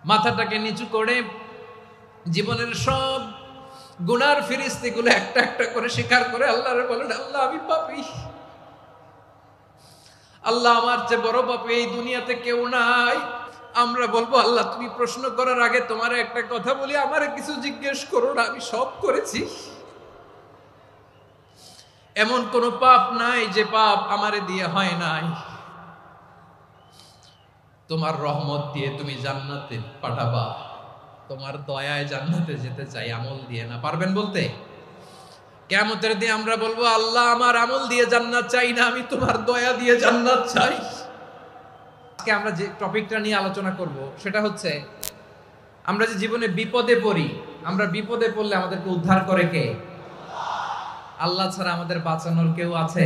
মাথাটাকে নিচু করে জীবনের সব গুনার ফিরিস্তিগুলো একটা একটা করে স্বীকার করে আল্লাহরে বলেন, আল্লাহ আমি পাপী, আল্লাহ আমার চেয়ে বড় পাপী এই দুনিয়াতে কেউ নাই। আমরা বলবো, আল্লাহ তুমি প্রশ্ন করার আগে তোমার একটা কথা বলি, আমারে কিছু জিজ্ঞেস করো না, আমি সব করেছি। এমন কোন পাপ নাই যে পাপ আমারে দিয়ে হয় নাই। তোমার রহমত দিয়ে তুমি জান্নাতে পাঠাবা, তোমার দয়ায় জান্নাতে যেতে চাই, আমল দিয়ে না। পারবেন বলতে? কিয়ামতের দিন আমরা বলবো, আল্লাহ আমার আমল দিয়ে জান্নাত চাই না, আমি তোমার দয়া দিয়ে জান্নাত চাই। আজকে আমরা যে টপিকটা নিয়ে আলোচনা করব সেটা হচ্ছে, আমরা যে জীবনে বিপদে পড়ি, আমরা বিপদে পড়লে আমাদেরকে উদ্ধার করে কে? আল্লাহ ছাড়া আমাদের বাঁচানোর কেউ আছে?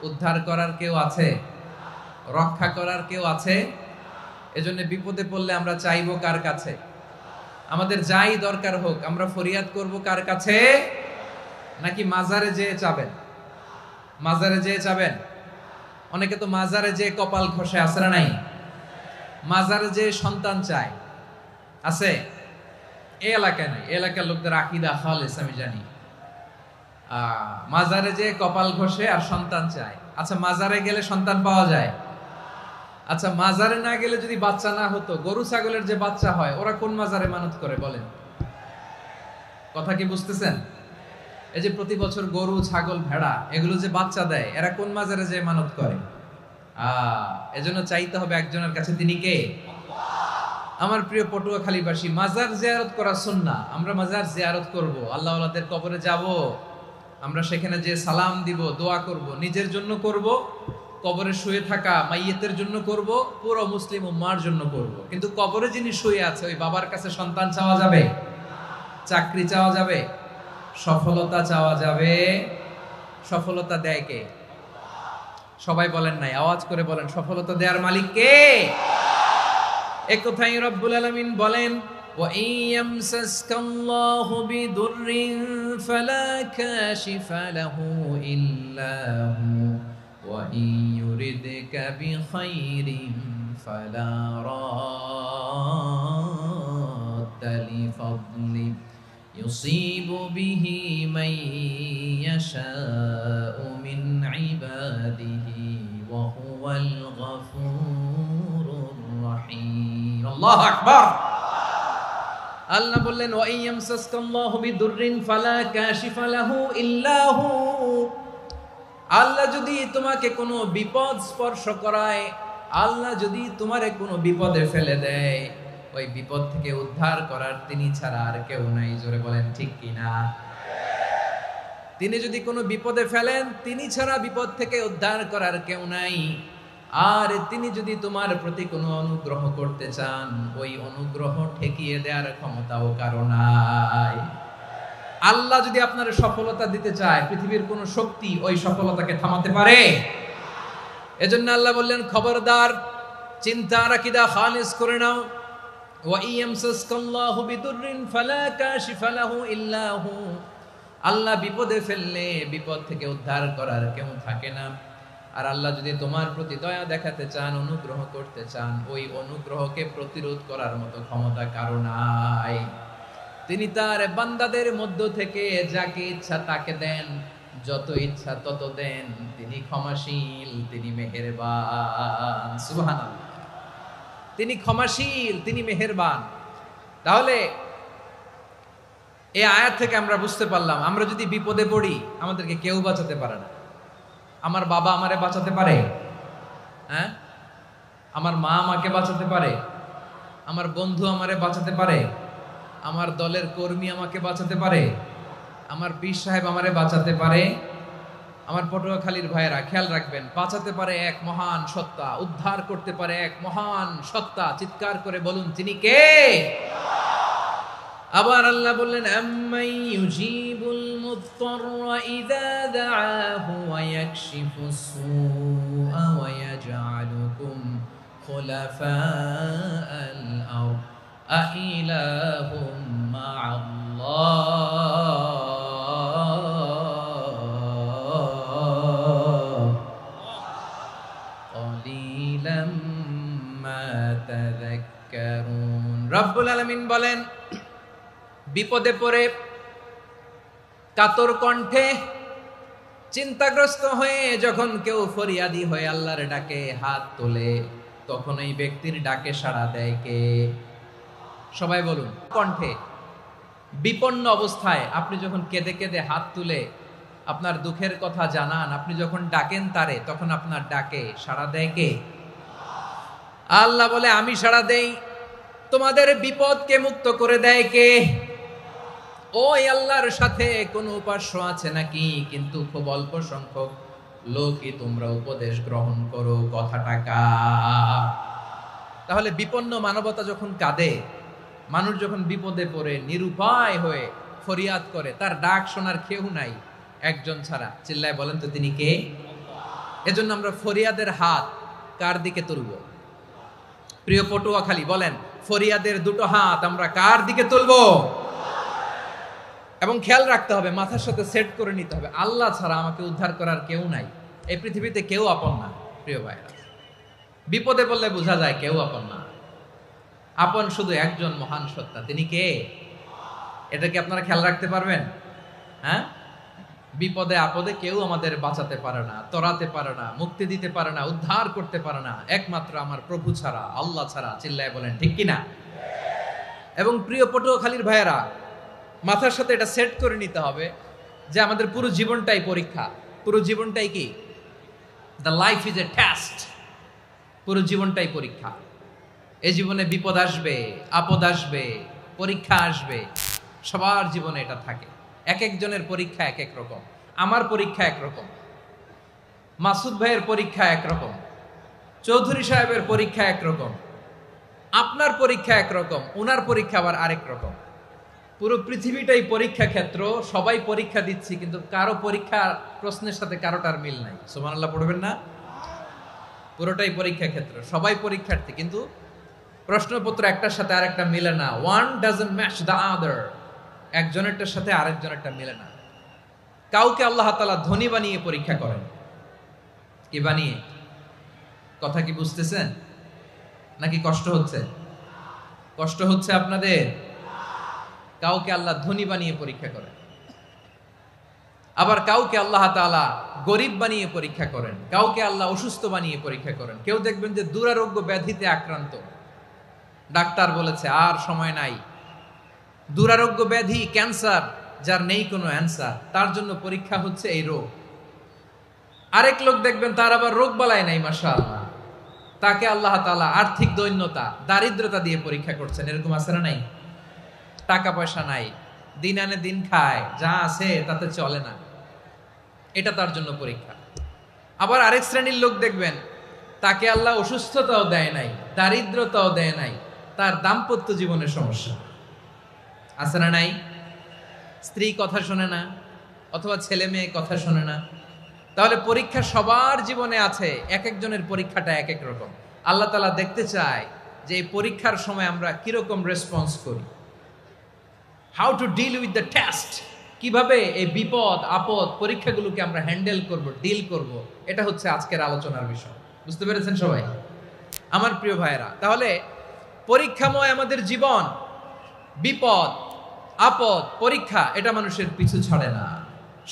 উদ্ধার করার কেউ আছে? রক্ষা করার কেউ আছে? এজন্য বিপদে পড়লে আমরা চাইবো কার কাছে? আমাদের যাই দরকার হোক আমরা ফরিয়াদ করব কার কাছে? নাকি মাজারে যেয়ে চাবেন? মাজারে যেয়ে চাবেন? অনেকে তো মাজারে যেয়ে কপাল ঘষে, আছে না নাই? মাজারে যেয়ে সন্তান চায়, আছে? এই এলাকায় নাই, এই এলাকার লোকদের আকীদা খালেস আমি জানি। মাজারে যেয়ে কপাল ঘষে আর সন্তান চায়। আচ্ছা, মাজারে গেলে সন্তান পাওয়া যায়? আচ্ছা, মাজারে না গেলে যদি বাচ্চা না হতো, গরু ছাগলের যে বাচ্চা হয় ওরা কোন মাজারে মানত করে বলেন? কথা কি বুঝতেছেন? এই যে প্রতি বছর গরু ছাগল ভেড়া এগুলো যে বাচ্চা দেয়, এরা কোন মাজারে যে মানত করে? এজন্য চাইতে হবে একজনের কাছে, তিনি কে? আমার প্রিয় পটুয়াখালীবাসী, মাজার জিয়ারত করা সুন্নাহ। আমরা মাজার জিয়ারত করব, আল্লাহ ওয়ালাদের কবরে যাব, আমরা সেখানে যে সালাম দিব, দোয়া করব, নিজের জন্য করব, কবরে শুয়ে থাকা মাইয়েতের জন্য করব, পুরো মুসলিম উম্মার জন্য করব। কিন্তু কবরে যিনি শুয়ে আছে ওই বাবার কাছে সন্তান চাওয়া যাবে? চাকরি চাওয়া যাবে? সফলতা চাওয়া যাবে? সফলতা দেয় কে? সবাই বলেন নাই, আওয়াজ করে বলেন, সফলতা দেওয়ার মালিক কে? এক কথাই রব্বুল আলামিন বলেন, ওয়া ইয়ামসাসকাল্লাহু বিদুররিন ফালা কাশিফা লাহু ইল্লা হু ওয়া ইয়ুরিদকা বিখাইরিন ফালা রাদ্দা লিফাদলি ইউসিবু বিহি মান ইয়াশাউ মিন ইবাদিহি ওয়া হুয়াল গফুরুর রহিম। আল্লাহু আকবার। আল্লাহ বললেন, ওয়া ইয়ামসাসকাল্লাহু বিদুররিন ফালা কাশিফা লাহু ইল্লা হু। আল্লাহ যদি তোমাকে কোনো বিপদ স্পর্শ করায়, আল্লাহ যদি তোমারে কোনো বিপদে ফেলে দেয়, ওই বিপদ থেকে উদ্ধার করার তিনি ছাড়া আর কেউ নাই। জোরে বলেন ঠিক কিনা? তিনি যদি কোনো বিপদে ফেলেন, তিনি ছাড়া বিপদ থেকে উদ্ধার করার কেউ নাই। আর তিনি যদি তোমার প্রতি কোনো অনুগ্রহ করতে চান, ওই অনুগ্রহ ঠেকিয়ে দেওয়ার ক্ষমতাও কারো নাই। আল্লাহ যদি আপনার সফলতা দিতে চায়, পৃথিবীর কোন শক্তি ওই সফলতাকে থামাতে পারে? এজন্য আল্লাহ বললেন, খবরদার, চিন্তা আকীদা খালিস করে নাও। ওয়া ইয়ামসাসকাল্লাহু বিদুররিন ফালা কাশিফা লাহু ইল্লা হু। আল্লাহ বিপদে ফেললে বিপদ থেকে উদ্ধার করার কেউ থাকে না। আর আল্লাহ যদি তোমার প্রতি দয়া দেখাতে চান, অনুগ্রহ করতে চান, ওই অনুগ্রহকে প্রতিরোধ করার মতো ক্ষমতা কারো নাই। তিনি তার বান্দাদের মধ্য থেকে যাকে ইচ্ছা তাকে দেন, যত ইচ্ছা তত দেন। তিনি ক্ষমাশীল, তিনি মেহেরবান। সুবহানাল্লাহ। তিনি ক্ষমাশীল, তিনি মেহেরবান। তাহলে এই আয়াত থেকে আমরা বুঝতে পারলাম, আমরা যদি বিপদে পড়ি আমাদেরকে কেউ বাঁচাতে পারে না। আমার বাবা আমারে বাঁচাতে পারে? হ্যাঁ? আমার মা আমাকে বাঁচাতে পারে? আমার বন্ধু আমারে বাঁচাতে পারে? আমার দলের কর্মী আমাকে বাঁচাতে পারে? আমার পীর সাহেব আমারে বাঁচাতে পারে? আমার পটুয়াখালীর ভাইয়েরা খেয়াল রাখবেন, বাঁচাতে পারে এক মহান সত্তা, উদ্ধার করতে পারে এক মহান সত্তা। চিৎকার করে বলুন, তিনি কে? আবার আল্লাহ বললেন, আম্মাই ইউজিবুল মুত্তাররা ইযা দাআহু ওয়া ইয়াকশিফুস সুআ ওয়া ইয়াজআলুকুম খুলাফাআল আরদ আইলাহুম মা'আল্লাহ ক্বালিলাম মা তাযাক্কারুন। يحذرون রব্বুল আলামিন বলেন, বিপদে পড়ে কাতর কণ্ঠে চিন্তাগ্রস্ত হয়ে যখন কেউ ফরিয়াদি হয়ে আল্লাহর ডাকে হাত তোলে, তখন এই ব্যক্তির ডাকে সাড়া দেয় কে? সবাই বলুন। কণ্ঠে বিপন্ন অবস্থায় আপনি যখন কেঁদে কেঁদে হাত তুলে আপনার দুঃখের কথা জানান, আপনি যখন ডাকেন তারে, তখন আপনার ডাকে সাড়া দেয় কে? আল্লাহ বলে, আমি সাড়া দেই। তোমাদের বিপদকে মুক্ত করে দেয় কে? ওই আল্লাহর সাথে কোন উপাস্য আছে নাকি? কিন্তু খুব অল্প সংখ্যক লোকই তোমরা উপদেশ গ্রহণ করো। কথাটা কার? তাহলে বিপন্ন মানবতা যখন কাঁদে, মানুষ যখন বিপদে পড়ে নিরুপায় হয়ে ফরিয়াদ করে, তার ডাক শোনার কেউ নাই একজন ছাড়া। চিল্লায় বলেন তো তিনি কে? এজন্য আমরা ফরিয়াদের হাত কার দিকে তুলব? প্রিয় পটুয়াখালী বলেন, ফরিয়াদের দুটো হাত আমরা কার দিকে তুলব? এবং খেয়াল রাখতে হবে, মাথার সাথে সেট করে নিতে হবে, আল্লাহ ছাড়া আমাকে উদ্ধার করার কেউ নাই। এই পৃথিবীতে কেউ আপন না। প্রিয় ভাইরা, বিপদে বললে বোঝা যায় কেউ আপন না। আপন শুধু একজন মহান সত্তা, তিনি কে? এটা কি আপনারা খেয়াল রাখতে পারবেন? হ্যাঁ, বিপদে আপদে কেউ আমাদের বাঁচাতে পারে না, তরাতে পারে না, মুক্তি দিতে পারে না, উদ্ধার করতে পারে না, একমাত্র আমার প্রভু ছাড়া, আল্লাহ ছাড়া। চিল্লায় বলেন ঠিক কিনা? এবং প্রিয় পটুয়াখালীর ভাইয়েরা, মাথার সাথে এটা সেট করে নিতে হবে যে আমাদের পুরো জীবনটাই পরীক্ষা। পুরো জীবনটাই কি? The life is a test. পুরো জীবনটাই পরীক্ষা। এই জীবনে বিপদ আসবে, আপদ আসবে, পরীক্ষা আসবে, সবার জীবনে এটা থাকে। এক একজনের পরীক্ষা এক এক রকম। আমার পরীক্ষা একরকম, মাসুদ ভাইয়ের পরীক্ষা একরকম, চৌধুরী সাহেবের পরীক্ষা একরকম, আপনার পরীক্ষা একরকম, ওনার পরীক্ষা আবার আরেক রকম। পুরো পৃথিবীটাই পরীক্ষা ক্ষেত্র, সবাই পরীক্ষা দিচ্ছি, কিন্তু কারো পরীক্ষা প্রশ্নের সাথে কারোটার মিল নাই। সুবহানাল্লাহ পড়বেন না? পুরোটাই পরীক্ষা ক্ষেত্র, সবাই পরীক্ষার্থী, কিন্তু প্রশ্নপত্র একটার সাথে আরেকটা মিলে না। One doesn't match the other. একজনেরটার সাথে আরেকজনেরটা মিলে না। কাউকে আল্লাহ তাআলা ধনী বানিয়ে পরীক্ষা করেন। কি বানিয়ে? কথা কি বুঝতেছেন নাকি কষ্ট হচ্ছে? কষ্ট হচ্ছে আপনাদের? কাউকে আল্লাহ ধনী বানিয়ে পরীক্ষা করেন, আবার কাউকে আল্লাহ তাআলা গরিব বানিয়ে পরীক্ষা করেন, কাউকে আল্লাহ অসুস্থ বানিয়ে পরীক্ষা করেন। কেউ দেখবেন যে দুরারোগ্য ব্যাধিতে আক্রান্ত, ডাক্তার বলেছে আর সময় নাই, দুরারোগ্য ব্যাধি, ক্যান্সার, যার নেই কোনো অ্যান্সার, তার জন্য পরীক্ষা হচ্ছে এই রোগ। আরেক লোক দেখবেন তার আবার রোগ বালাই নাই, মাশাআল্লাহ, তাকে আল্লাহ তাআলা আর্থিক দৈন্যতা, দারিদ্রতা দিয়ে পরীক্ষা করছেন। এরকম আছে না নাই? টাকা পয়সা নাই, দিন আনে দিন খায়, যা আছে তাতে চলে না, এটা তার জন্য পরীক্ষা। আবার আরেক শ্রেণীর লোক দেখবেন তাকে আল্লাহ অসুস্থতাও দেয় নাই, দারিদ্রতাও দেয় নাই, তার দাম্পত্য জীবনের সমস্যা আছে না নাই? স্ত্রী কথা শোনে না, অথবা ছেলে মেয়ে কথা শোনে না। তাহলে পরীক্ষা সবার জীবনে আছে, এক একজনের পরীক্ষাটা এক এক রকম। আল্লাহ তাআলা দেখতে চায় যে এই পরীক্ষার সময় আমরা কিরকম রেসপন্স করি। How to deal with the test, কিভাবে এই বিপদ আপদ পরীক্ষাগুলোকে আমরা হ্যান্ডেল করব, ডিল করব, এটা হচ্ছে আজকের আলোচনার বিষয়। বুঝতে পেরেছেন সবাই আমার প্রিয় ভাইয়েরা? তাহলে পরীক্ষাময় আমাদের জীবন, বিপদ আপদ পরীক্ষা, এটা মানুষের পিছু ছাড়ে না।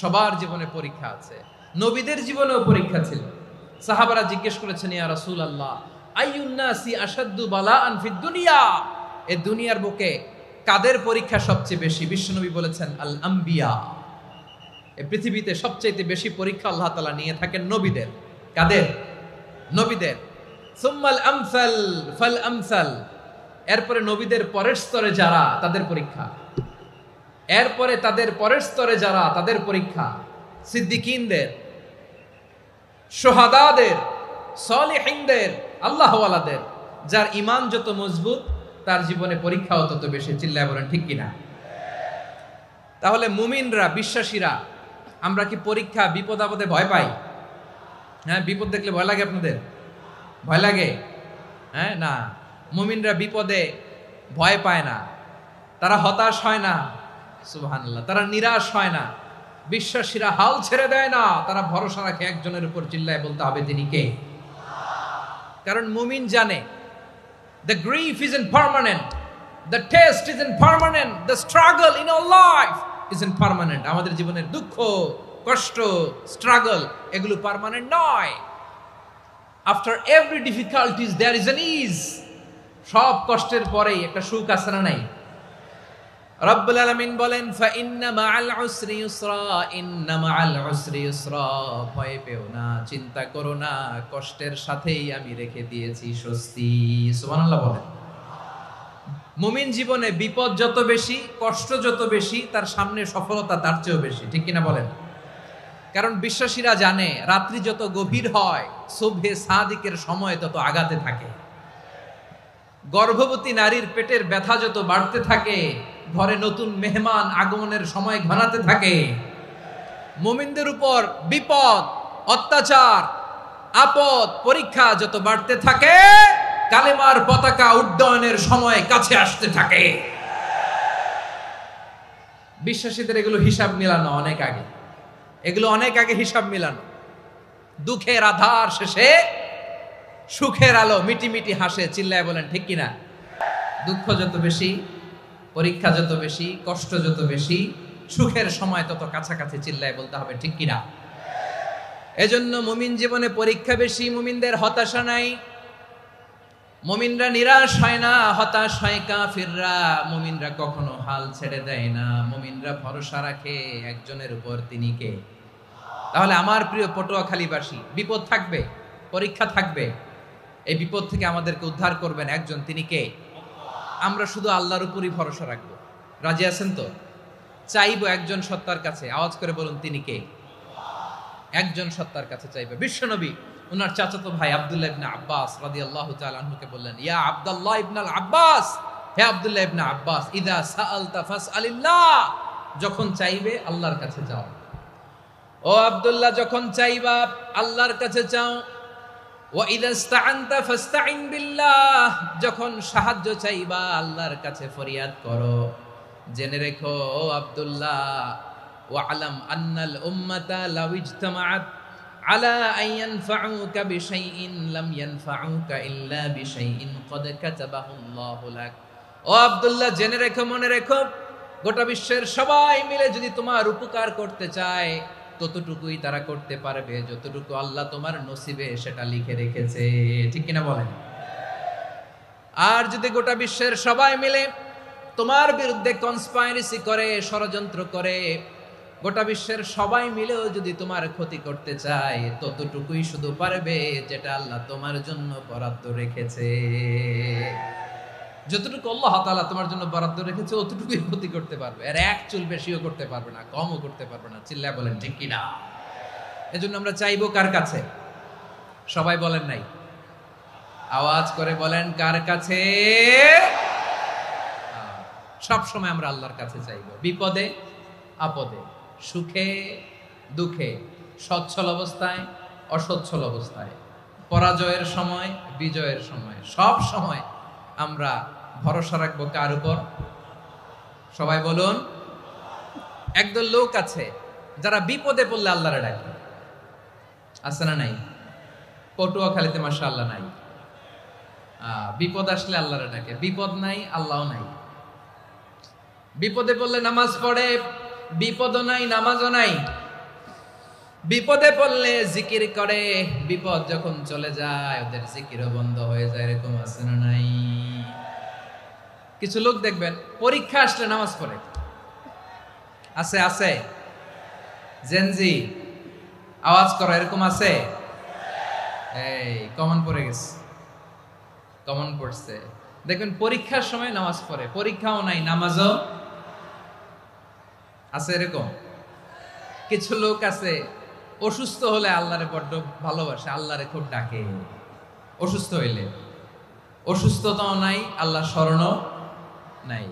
সবার জীবনে পরীক্ষা আছে। নবীদের জীবনেও পরীক্ষা ছিল। সাহাবারা জিজ্ঞেস করেছেন, ইয়া রাসূলুল্লাহ, আইয়ুন নাসি আশাদ্দু বালাআন ফিদ দুনিয়া, এই দুনিয়ার বুকে কাদের পরীক্ষা সবচেয়ে বেশি? বিশ্বনবী বলেছেন, আল আম্বিয়া। এই পৃথিবীতে সবচেয়ে বেশি পরীক্ষা আল্লাহ তাআলা নিয়ে থাকেন নবীদের। কাদের? নবীদের। সুম্মাল আমসাল ফাল আমসাল, এরপরে নবীদের পরের স্তরে যারা, তাদের পরীক্ষা। এরপরে তাদের পরের স্তরে যারা, তাদের পরীক্ষা। সিদ্দিকিনদের, শুহাদাদের, সালিহিনদের, আল্লাহওয়ালাদের। যার ঈমান যত মজবুত, তার জীবনে পরীক্ষাও তত বেশি। চিল্লায় বলেন ঠিক কিনা? তাহলে মুমিনরা, বিশ্বাসীরা, আমরা কি পরীক্ষা বিপদ আপদে ভয় পাই? হ্যাঁ, বিপদ দেখলে ভয় লাগে আপনাদের? ভয় লাগে? হ্যাঁ, না, মুমিনরা বিপদে ভয় পায় না, তারা হতাশ হয় না, সুবহানাল্লাহ, তারা নিরাশ হয় না। বিশ্বাসীরা হাল ছেড়ে দেয় না, তারা ভরসা রাখে একজনের উপর। চিল্লায় বলতে হবে তিনি কে? কারণ মুমিন জানে The grief isn't permanent. The test isn't permanent. The struggle in our life isn't permanent. আমাদের জীবনের দুঃখ, কষ্ট, struggle এগুলো পার্মানেন্ট নয়। After every difficulties there is an ease. সব কষ্টের পরেই একটা সুখ আছে না নাই? রব্বুল আলামিন বলেন ফাইন্না মাআল উসরি ইউসরা, ইন্না মাআল উসরি ইউসরা। ভয় পেও না, চিন্তা করো না, কষ্টের সাথেই আমি রেখে দিয়েছি স্বস্তি। সুবহানাল্লাহ বলেন। মুমিন জীবনে বিপদ যত বেশি, কষ্ট যত বেশি, তার সামনে সফলতা তার চেয়েও বেশি, ঠিক কিনা বলেন? কারণ বিশ্বাসীরা জানে রাত্রি যত গভীর হয়, সুবহে সাদিকের সময় তত আগাতে থাকে। গর্ভবতী নারীর পেটের ব্যথা যত বাড়তে থাকে, ঘরে নতুন মেহমান আগমনের সময় ঘনাতে থাকে। মুমিনদের উপর বিপদ, অত্যাচার, আপদ, পরীক্ষা যত বাড়তে থাকে, কালেমার পতাকা উড্ডয়নের সময় কাছে আসতে থাকে। বিশ্বাসীদের এগুলো হিসাব মিলানো অনেক আগে, এগুলো অনেক আগে হিসাব মিলানো। দুঃখের আধার শেষে সুখের আলো মিটিমিটি হাসে, চিল্লায় বলেন ঠিক কিনা? দুঃখ যত বেশি, পরীক্ষা যত বেশি, কষ্ট যত বেশি, সুখের সময় তত কাছাকাছি, চিল্লায় বলতে হবে ঠিক কিনা? এজন্য মুমিন জীবনে পরীক্ষা বেশি, মুমিনদের হতাশা নাই। মুমিনরা নিরাশ হয় না, হতাশ হয় কাফিররা। মুমিনরা কখনো হাল ছেড়ে দেয় না, মুমিনরা ভরসা রাখে একজনের উপর, তিনি কে? তাহলে আমার প্রিয় পটুয়াখালীবাসী, বিপদ থাকবে, পরীক্ষা থাকবে, এই বিপদ থেকে আমাদেরকে উদ্ধার করবেন একজন, তিনি কে? আমরা শুধু আল্লাহর উপরই ভরসা রাখবো। রাজি আছেন তো? চাইবো একজন সত্তার কাছে, আওয়াজ করে বলুন তিনি কে? একজন সত্তার কাছে চাইবে। বিশ্বনবী ওনার চাচাতো ভাই আব্দুল্লাহ ইবনে আব্বাস রাদিয়াল্লাহু তাআলা আনহুকে বললেন, ইয়া আব্দুল্লাহ ইবনে আব্বাস, হে আব্দুল্লাহ ইবনে আব্বাস, ইযা সাআলতা ফাসআলিল্লাহ, যখন চাইবে আল্লাহর কাছে যাও। ও আব্দুল্লাহ, যখন চাইবা আল্লাহর কাছে চাও। ওয়া ইযা ইসতাআনতা ফাসতাইন বিল্লাহ, যখন সাহায্য চাইবা আল্লাহর কাছে ফরিয়াদ করো। জেনে রেখো ও আব্দুল্লাহ, ওয়া'লাম আন্নাল উম্মাতা লাউ ইজতামাআত আলা আন ইয়ানফাউকা বিশাইইন লাম ইয়ানফাউকা ইল্লা বিশাইইন ক্বাদ কাতাবাহু আল্লাহু লাক। ও আব্দুল্লাহ, জেনে রেখো, মনে রেখো, গোটা বিশ্বের সবাই মিলে যদি তোমার উপকার করতে চায়, ততটুকুই তারা করতে পারবে যতটুকু আল্লাহ তোমার নসিবে সেটা লিখে রেখেছে, ঠিক কিনা বলেন? আর যদি গোটা বিশ্বের সবাই মিলে তোমার বিরুদ্ধে কনস্পাইরেসি করে, ষড়যন্ত্র করে, গোটা বিশ্বের সবাই মিলেও যদি তোমার ক্ষতি করতে চায়, ততটুকুই শুধু পারবে যেটা আল্লাহ তোমার জন্য বরাদ্দ রেখেছে। যতটুকু আল্লাহ তাআলা তোমার জন্য বরাদ্দ রেখেছে অতটুকুই ক্ষতি করতে পারবে, আর এক চুল বেশিও করতে পারবে না, কমও করতে পারবে না, চিল্লায় বলেন ঠিক কিনা? এজন্য আমরা চাইবো কার কাছে? সবাই বলেন নাই, আওয়াজ করে বলেন কার কাছে? সব সময় আমরা আল্লাহর কাছে চাইবো, বিপদে আপদে, সুখে দুঃখে, সচ্ছল অবস্থায় অসচ্ছল অবস্থায়, পরাজয়ের সময় বিজয়ের সময়, সব সময় আমরা ভরসা রাখবো কার উপর? সবাই বলুন। একদল লোক আছে যারা বিপদে পড়লে আল্লাহরে ডাকে, আছে না নাই? পটুয়াখালীতে মাশাআল্লাহ নাই। বিপদ আসলে আল্লাহরে ডাকে, বিপদ নাই আল্লাহও নাই। বিপদে পড়লে নামাজ পড়ে, বিপদও নাই নামাজও নাই। বিপদে পড়লে জিকির করে, বিপদ যখন চলে যায় ওদের জিকিরও বন্ধ হয়ে যায়, এরকম আছে না নাই? কিছু লোক দেখবেন পরীক্ষা আসলে নামাজ পড়ে, আছে আছে? জেনজি আওয়াজ করো, এরকম আছে? এই কমন পড়ে গেছে, কমন পড়ছে। দেখবেন পরীক্ষার সময় নামাজ পড়ে, পরীক্ষাও নাই নামাজও আছে, এরকম। কিছু লোক আছে অসুস্থ হলে আল্লাহরে বড্ড ভালোবাসে, আল্লাহরে খুব ডাকে। অসুস্থ হইলে অসুস্থতাও নাই, আল্লাহ স্মরণও নাই।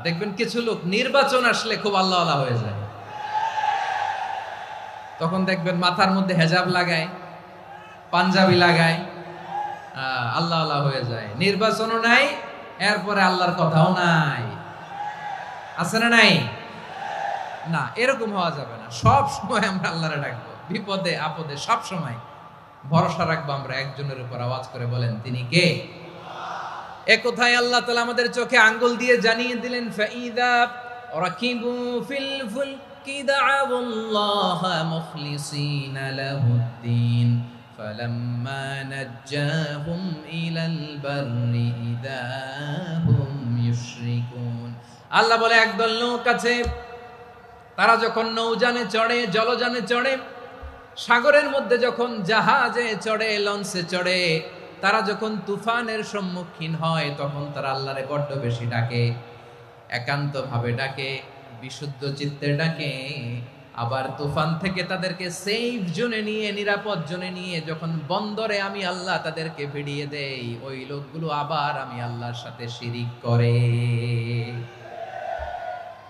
দেখবেন কিছু লোক নির্বাচন আসলে খুব আল্লাহ আল্লাহ হয়ে যায়, তখন দেখবেন মাথার মধ্যে হেজাব লাগায়, পাঞ্জাবি লাগায়, আল্লাহ আল্লাহ হয়ে যায়। নির্বাচনও নাই, এরপরে আল্লাহর কথাও নাই, আছে না নাই? না, এরকম হওয়া যাবে না। সব সময় আমরা আল্লাহরে ডাকবো, বিপদে আপদে সব সময় ভরসা রাখবো আমরা একজনের উপর। আওয়াজ করে বলেন তিনি কে? এ কথায় আল্লাহ তাআলা আমাদের চোখে আঙ্গুল দিয়ে জানিয়ে দিলেন, ফাইদা রাকিবু ফিল ফুলকি দা'আউল্লাহা মুখলিসিনা লাহুদ্দিন ফালাম্মা নাজ্জাহুম ইলাল বাররি ইযা হুম ইউশরিকুন। আল্লাহ বলে, একদল লোক আছে, তারা যখন নৌযানে চড়ে, জলযানে চড়ে, সাগরের মধ্যে যখন জাহাজে চড়ে, লঞ্চে চড়ে, তারা যখন তুফানের সম্মুখীন হয়, তখন তারা আল্লাহরে বড্ড বেশি ডাকে, একান্ত ভাবে ডাকে, বিশুদ্ধ চিত্তে ডাকে। আবার তুফান থেকে তাদেরকে সেফ জোনে নিয়ে, নিরাপদ জোনে নিয়ে যখন বন্দরে আমি আল্লাহ তাদেরকে ভিড়িয়ে দেই, ওই লোকগুলো আবার আমি আল্লাহর সাথে শিরিক করে।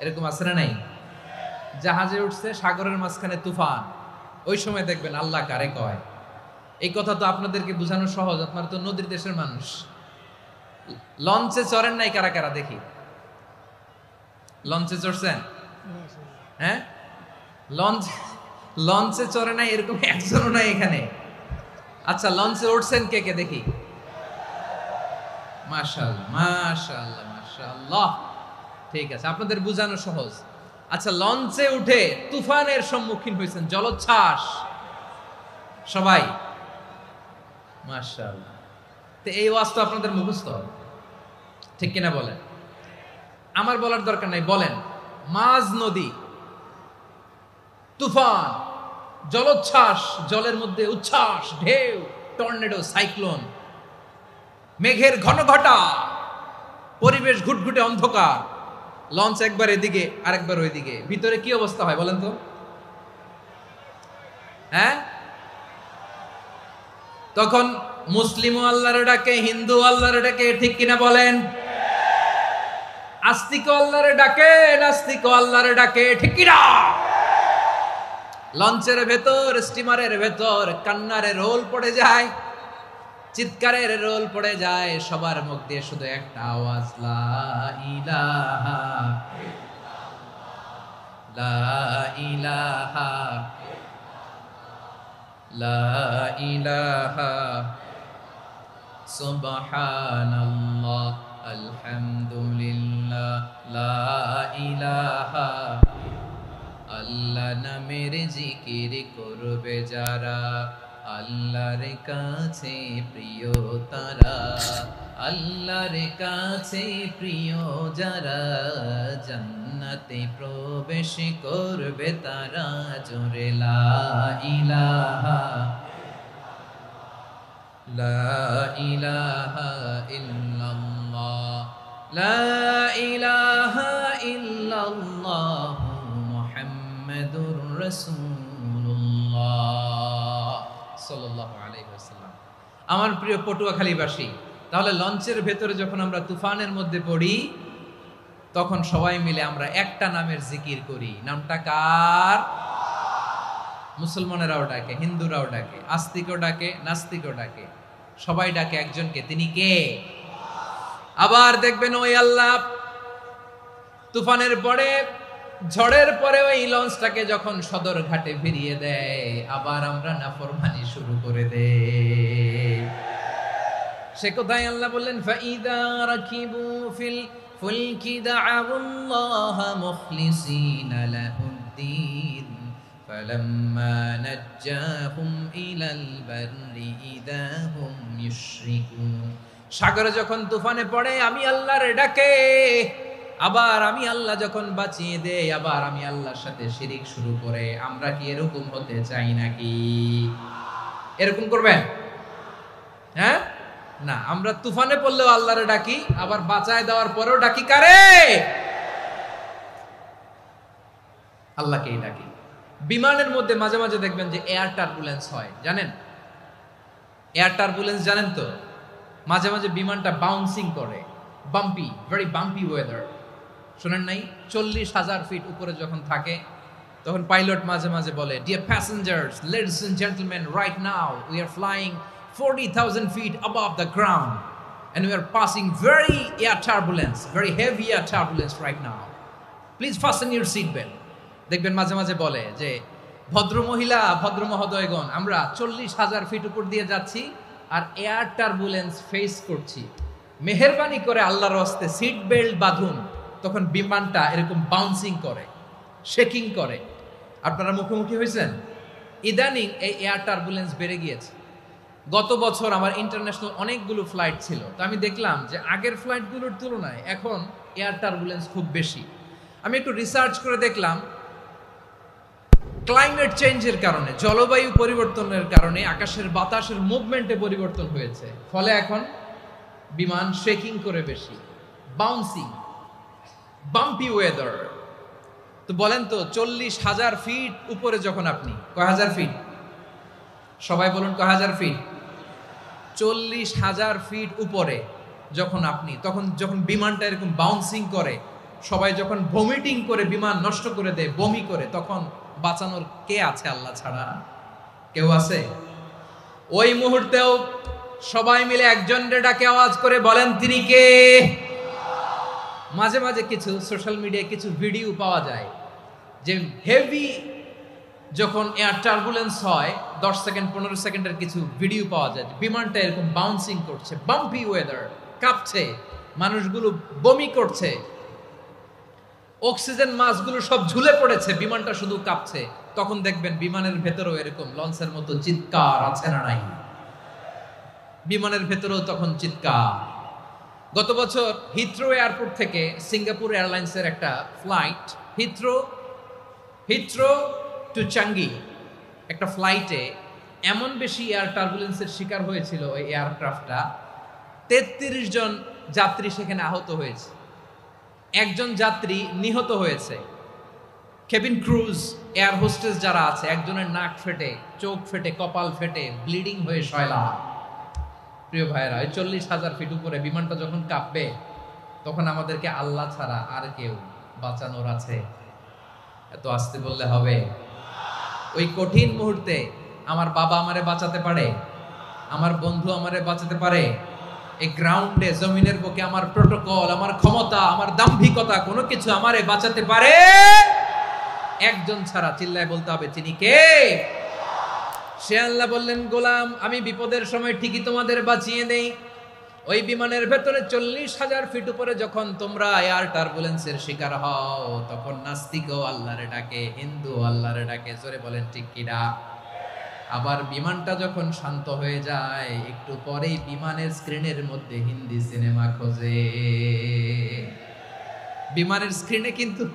এরকম আছে না নাই? জাহাজে উঠছে, সাগরের মাঝখানে তুফান, ওই সময় দেখবেন আল্লাহ কারে কয়। এই কথা তো আপনাদেরকে বোঝানো সহজ, আপনারা তো নদীর দেশের মানুষ। লঞ্চে চড়েন নাই কারা কারা দেখি? লঞ্চে চড়ছেন? হ্যাঁ, লঞ্চে চড়ে নাই এরকম একজনও নাই এখানে। আচ্ছা, লঞ্চে উঠছেন কে কে দেখি? মাশাআল্লাহ, মাশাআল্লাহ, মাশাআল্লাহ। ঠিক আছে, আপনাদের বোঝানো সহজ। আচ্ছা, লঞ্চে উঠে তুফানের সম্মুখীন হয়েছেন, জলোচ্ছ্বাস, সবাই? মাশাআল্লাহ। তো এই ওয়াজ তো আপনাদের মুখস্থ, ঠিক কিনা বলেন? আমার বলার দরকার নাই, বলেন। মাঝ নদী, তুফান, জলোচ্ছ্বাস, জলের মধ্যে উচ্ছ্বাস, ঢেউ, টর্নেডো, সাইক্লোন, মেঘের ঘনঘটা, পরিবেশ ঘুটঘুটে অন্ধকার, লঞ্চ একবার এদিকে আরেকবার ওইদিকে, ভিতরে কি অবস্থা হয় বলেন তো? হ্যাঁ, তখন মুসলিমও আল্লাহর ডাকে, হিন্দু আল্লাহর ডাকে, ঠিক কিনা বলেন? আস্তিক আল্লাহর ডাকে, নাস্তিক আল্লাহর ডাকে, ঠিক কিনা? লঞ্চের ভেতর, স্টিমারের ভেতর কান্নারের রোল পড়ে যায়, চিৎকারের রোল পড়ে যায়, সবার মুখ দিয়ে শুধু একটা আওয়াজ, লা ইলাহা ইল্লাল্লাহ, লা ইলাহা ইল্লাল্লাহ, লা ইলাহা সুবহানাল্লাহ, আলহামদুলিল্লাহ, লা ইলাহা। আল্লাহ নামের জিকির করবে যারা, আল্লাহর কাছে প্রিয় তারা, আল্লাহর কাছে প্রিয় যারা, জান্নাতে প্রবেশ করবে তারা, জোরে লা ইলাহা লা ইলাহা ইল্লাল্লাহ, লা ইলাহা ইল্লাল্লাহ, মুহাম্মাদুর রাসূলুল্লাহ সাল্লাল্লাহু আলাইহি ওয়াসাল্লাম। আমার প্রিয় পটুয়াখালীবাসী, তাহলে লঞ্চের ভেতরে যখন আমরা তুফানের মধ্যে পড়ি, তখন সবাই মিলে আমরা একটা নামের জিকির করি। নামটা কার? মুসলমানেরাও ডাকে, হিন্দুরাও ডাকে, আস্তিকও ডাকে, নাস্তিকও ডাকে, সবাই ডাকে একজনকে, তিনি কে? আবার দেখবেন ওই আল্লাহ তুফানের পরে, ঝড়ের পরে ওই লঞ্চটাকে যখন সদর ঘাটে ফিরিয়ে দেয়, আবার আমরা নাফরমানি শুরু করে দেই। সে কোথায় আল্লাহ বললেন, ফাইদা রাকিবু ফিল ফুলকি দা'আউল্লাহা মুখলিসিনা লাহুদ্দিন ফালাম্মা নাজ্জাহুম ইলাল বাররি ইযা হুম ইউশরিকুন। সাগরে যখন তুফানে পড়ে আমি আল্লাহর ডাকে, আবার আমি আল্লাহ যখন বাঁচিয়ে দেই, আবার আমি আল্লাহর সাথে শিরিক শুরু করে। আমরা কি এরকম হতে চাই নাকি? এরকম করবেন? হ্যাঁ না, আমরা তুফানে পড়লেও আল্লাহরে ডাকি, আবার বাঁচায় দেওয়ার পরেও ডাকি কারে? আল্লাহকেই ডাকি। বিমানের মধ্যে মাঝে মাঝে দেখবেন যে এয়ার টার্বুলেন্স হয়, জানেন? এয়ার টার্বুলেন্স জানেন তো? মাঝে মাঝে বিমানটা বাউন্সিং করে, বাম্পি, ভেরি বাম্পি ওয়েদার। শোনেন নাই? 40,000 ফিট উপরে যখন থাকে, তখন পাইলট মাঝে মাঝে বলে, dear passengers, ladies and gentleman, right now we are flying 40,000 feet above the ground and we are passing very air turbulence, very heavy air turbulence right now. Please fasten your seat belt. দেখবেন মাঝে মাঝে বলে যে, ভদ্র মহিলা, ভদ্র মহোদয়গণ, আমরা 40,000 ফিট উপর দিয়ে যাচ্ছি আর এয়ার টার্বুলেন্স ফেস করছি। মেহেরবানি করে আল্লাহর হস্তে সিট বেল্ট বাঁধুন, তখন বিমানটা এরকম বাউন্সিং করে, শেকিং করে। আপনারা মুখোমুখি হয়েছেন? ইদানিং এই এয়ার টার্বুলেন্স বেড়ে গিয়েছে। গত বছর আমার ইন্টারন্যাশনাল অনেকগুলো ফ্লাইট ছিল, তো আমি দেখলাম যে আগের ফ্লাইটগুলোর তুলনায় এখন এয়ার টার্বুলেন্স খুব বেশি। আমি একটু রিসার্চ করে দেখলাম, ক্লাইমেট চেঞ্জের কারণে, জলবায়ু পরিবর্তনের কারণে আকাশের বাতাসের মুভমেন্টে পরিবর্তন হয়েছে, ফলে এখন বিমান শেকিং করে বেশি, বাউন্সিং, বাম্পি ওয়েদার। তো বলেন তো 40,000 ফিট উপরে যখন আপনি, কয় হাজার ফিট? সবাই বলুন কয় হাজার ফিট? 40,000 ফিট উপরে যখন আপনি, তখন যখন বিমানটা এরকম বাউন্সিং করে, সবাই যখন ভমিটিং করে বিমান নষ্ট করে দেয়, বমি করে, তখন বাঁচানোর কে আছে আল্লাহ ছাড়া? কেউ আছে? ওই মুহূর্তেও সবাই মিলে একজনের ডাকে আওয়াজ করে বলেন তিনি কে? মাঝে মাঝে কিছু সোশ্যাল মিডিয়ায় কিছু ভিডিও পাওয়া যায় যে হেভি যখন এয়ার টার্বুলেন্স হয়, 10 সেকেন্ড 15 সেকেন্ডের কিছু ভিডিও পাওয়া যায়, বিমানটা এরকম বাউন্সিং করছে, বাম্পি ওয়েদার, কাঁপছে, মানুষগুলো বমি করছে, অক্সিজেন মাসগুলো সব ঝুলে পড়েছে, বিমানটা শুধু কাঁপছে। তখন দেখবেন বিমানের ভেতরেও এরকম লঞ্চের মতো চিৎকার আছে না নাই? বিমানের ভেতরেও তখন চিৎকার। গত বছর হিথ্রো এয়ারপোর্ট থেকে সিঙ্গাপুর এয়ারলাইন্সের একটা ফ্লাইট, হিথ্রো টু চাঙ্গি, একটা ফ্লাইটে এমন বেশি এয়ার টার্বুলেন্সের শিকার হয়েছিল ওই এয়ারক্রাফটটা, 33 জন যাত্রী সেখানে আহত হয়েছে, একজন যাত্রী নিহত হয়েছে। কেবিন ক্রুজ, এয়ার হোস্টেস যারা আছে, একজনের নাক ফেটে, চোখ ফেটে, কপাল ফেটে, ব্লিডিং হয়ে শয়লা। প্রিয় ভাইরা, ওই 40,000 ফিট উপরে বিমানটা যখন কাঁপবে, তখন আমাদেরকে আল্লাহ ছাড়া আর কেউ বাঁচানোর আছে? এত আসতে বললে হবে? ওই কঠিন মুহূর্তে আমার বাবা আমারে বাঁচাতে পারে, আমার বন্ধু আমারে বাঁচাতে পারে। এই গ্রাউন্ডে, জমিনের বুকে আমার প্রোটোকল, আমার ক্ষমতা, আমার দাম্ভিকতা, কোনো কিছু আমারে বাঁচাতে পারে একজন ছাড়া। চিল্লায় বলতে হবে তিনি কে? সে আল্লাহ বললেন, গোলাম আমি বিপদের সময় ঠিকই তোমাদের বাঁচিয়ে দেই। ওই বিমানের ভেতরে 40,000 ফিট উপরে যখন তোমরা এয়ার টার্বুলেন্সের শিকার হও, তখন নাস্তিকও আল্লাহরে ডাকে, হিন্দু আল্লাহরে ডাকে। জোরে বলেন ঠিক কিনা? আবার বিমানটা যখন শান্ত হয়ে যায়, একটু পরেই বিমানের স্ক্রিনের মধ্যে হিন্দি সিনেমা খোঁজে। বিমানের স্ক্রিনে কিন্তু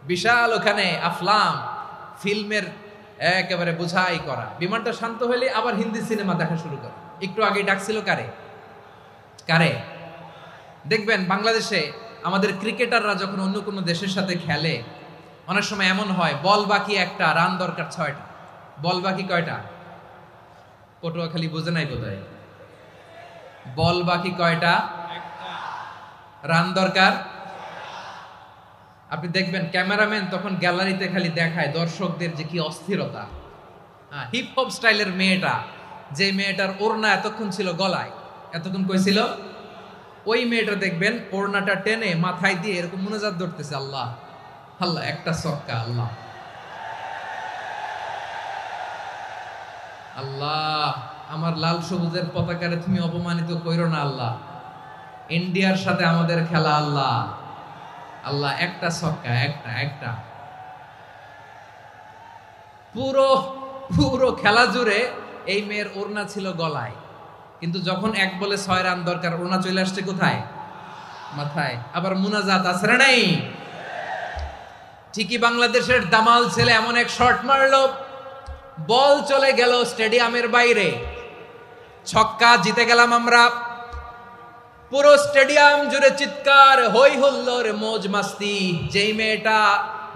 বিশাল ওখানে আফলাম ফিল্মের একেবারে বোঝাই করা। বিমানটা শান্ত হলে আবার হিন্দি সিনেমা দেখা শুরু করে। একটু আগে ডাকছিল কারে? দেখবেন বাংলাদেশে আমাদের ক্রিকেটাররা যখন অন্য কোনো দেশের সাথে খেলে, অনেক সময় এমন হয়, বল বাকি একটা, রান দরকার 6টা। বল বাকি কয়টা? পটুয়াখালী বোঝে নাই বোধহয়। বল বাকি কয়টা? রান দরকার। আপনি দেখবেন ক্যামেরাম্যান তখন গ্যালারিতে খালি দেখায় দর্শকদের যে কি অস্থিরতা। হিপ হপ স্টাইলের মেয়েটা, যে মেয়েটার ওড়না এতক্ষণ ছিল গলায়, এতক্ষণ কই ছিল, ওই মেয়েটা দেখবেন ওড়নাটা টেনে মাথায় দিয়ে এরকম মুনাজাত ধরতেছে, আল্লাহ আল্লাহ, একটা সক্কা, আল্লাহ আল্লাহ, আমার লাল সবুজের পতাকারে তুমি অপমানিত কইরো না আল্লাহ, ইন্ডিয়ার সাথে আমাদের খেলা, আল্লাহ আল্লাহ, একটা সক্কা, একটা। পুরো খেলা জুড়ে এই মেয়ের ওড়না ছিল গলায়, কিন্তু যখন 1 বলে 6 রান দরকার, ওড়না চলে আসছে কোথায়? মাথায়। আবার মুনাজাত আছে না নাই? ঠিকই বাংলাদেশের দামাল ছেলে এমন এক শট মারলো, বল চলে গেল স্টেডিয়ামের বাইরে, ছক্কা, জিতে গেলাম আমরা। পুরো স্টেডিয়াম জুড়ে চিৎকার, হই হুল্লোর, মৌজ মাস্তি। যেই মেয়েটা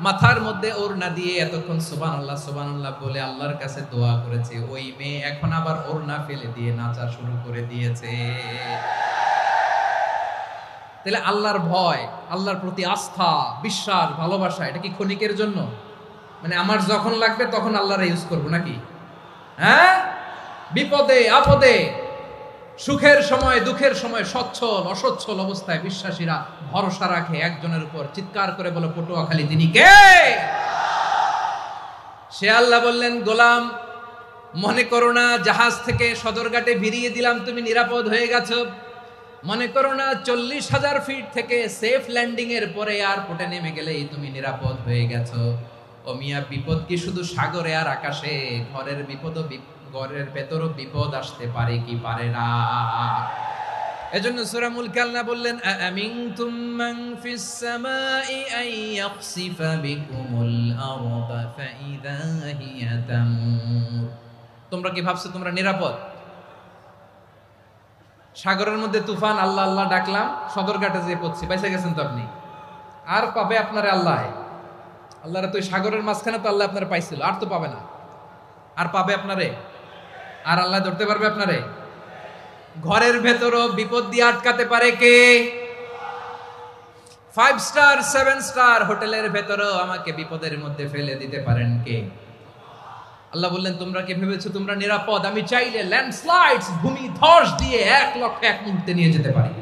মাথার মধ্যে ওড়না দিয়ে এতক্ষণ সুবহানাল্লাহ সুবহানাল্লাহ বলে আল্লাহর কাছে দোয়া করেছে, ওই মেয়ে এখন আবার ওড়না ফেলে দিয়ে নাচা শুরু করে দিয়েছে। তাহলে আল্লাহর ভয়, আল্লাহর প্রতি আস্থা, বিশ্বাস, ভালোবাসা, এটা কি ক্ষণিকের জন্য? মানে আমার যখন লাগবে তখন আল্লাহরে ইউজ করবো নাকি? হ্যাঁ, বিপদে আপদে, সুখের সময় দুঃখের সময়, সচ্ছল অসচ্ছল অবস্থায় বিশ্বাসীরা ভরসা রাখে একজনের উপর। চিৎকার করে বলো, পটুয়াখালী তিনি কে? সে আল্লাহ বললেন, গোলাম মনে করো না জাহাজ থেকে সদরঘাটে ভিড়িয়ে দিলাম, তুমি নিরাপদ হয়ে গেছো। মনে করো না 40,000 ফিট থেকে সেফ ল্যান্ডিং এর পরে এয়ারপোর্টে নেমে গেলেই তুমি নিরাপদ হয়ে গেছো। ও মিয়া, বিপদ কি শুধু সাগরে আর আকাশে? ঘরের ভেতরও বিপদ আসতে পারে কি পারে না? এজন্য সূরা মুলক আল্লাহ বললেন, আমিনতুম মান ফিস সামাই আন ইয়াখসিফা বিকুমুল আরদা ফাইযা হিয়া তামুর। তোমরা কি ভাবছো তোমরা নিরাপদ? সাগরের মধ্যে তুফান, আল্লাহ আল্লাহ ডাকলাম, সদরঘাটে যেয়ে পড়ছি, পয়সা গেছেন তো আপনি। আর পাবে আপনারে আল্লাহ? আল্লাহরে তো সাগরের মাঝখানে তো আল্লাহ আপনারে পাইছিল, আর তো পাবে না। আর পাবে আপনারে? আর আল্লাহ ধরতে পারবে আপনারে? ঘরের ভেতরও বিপদ দিয়ে আটকাতে পারে কে? 5 স্টার 7 স্টার হোটেলের ভেতরও আমাকে বিপদের মধ্যে ফেলে দিতে পারেন কে? আল্লাহ বললেন, তোমরা কি ভেবেছো তোমরা নিরাপদ? আমি চাইলে ল্যান্ডস্লাইডস, ভূমি ধস দিয়ে 1 লক্ষ 1 মুহূর্তে নিয়ে যেতে পারি।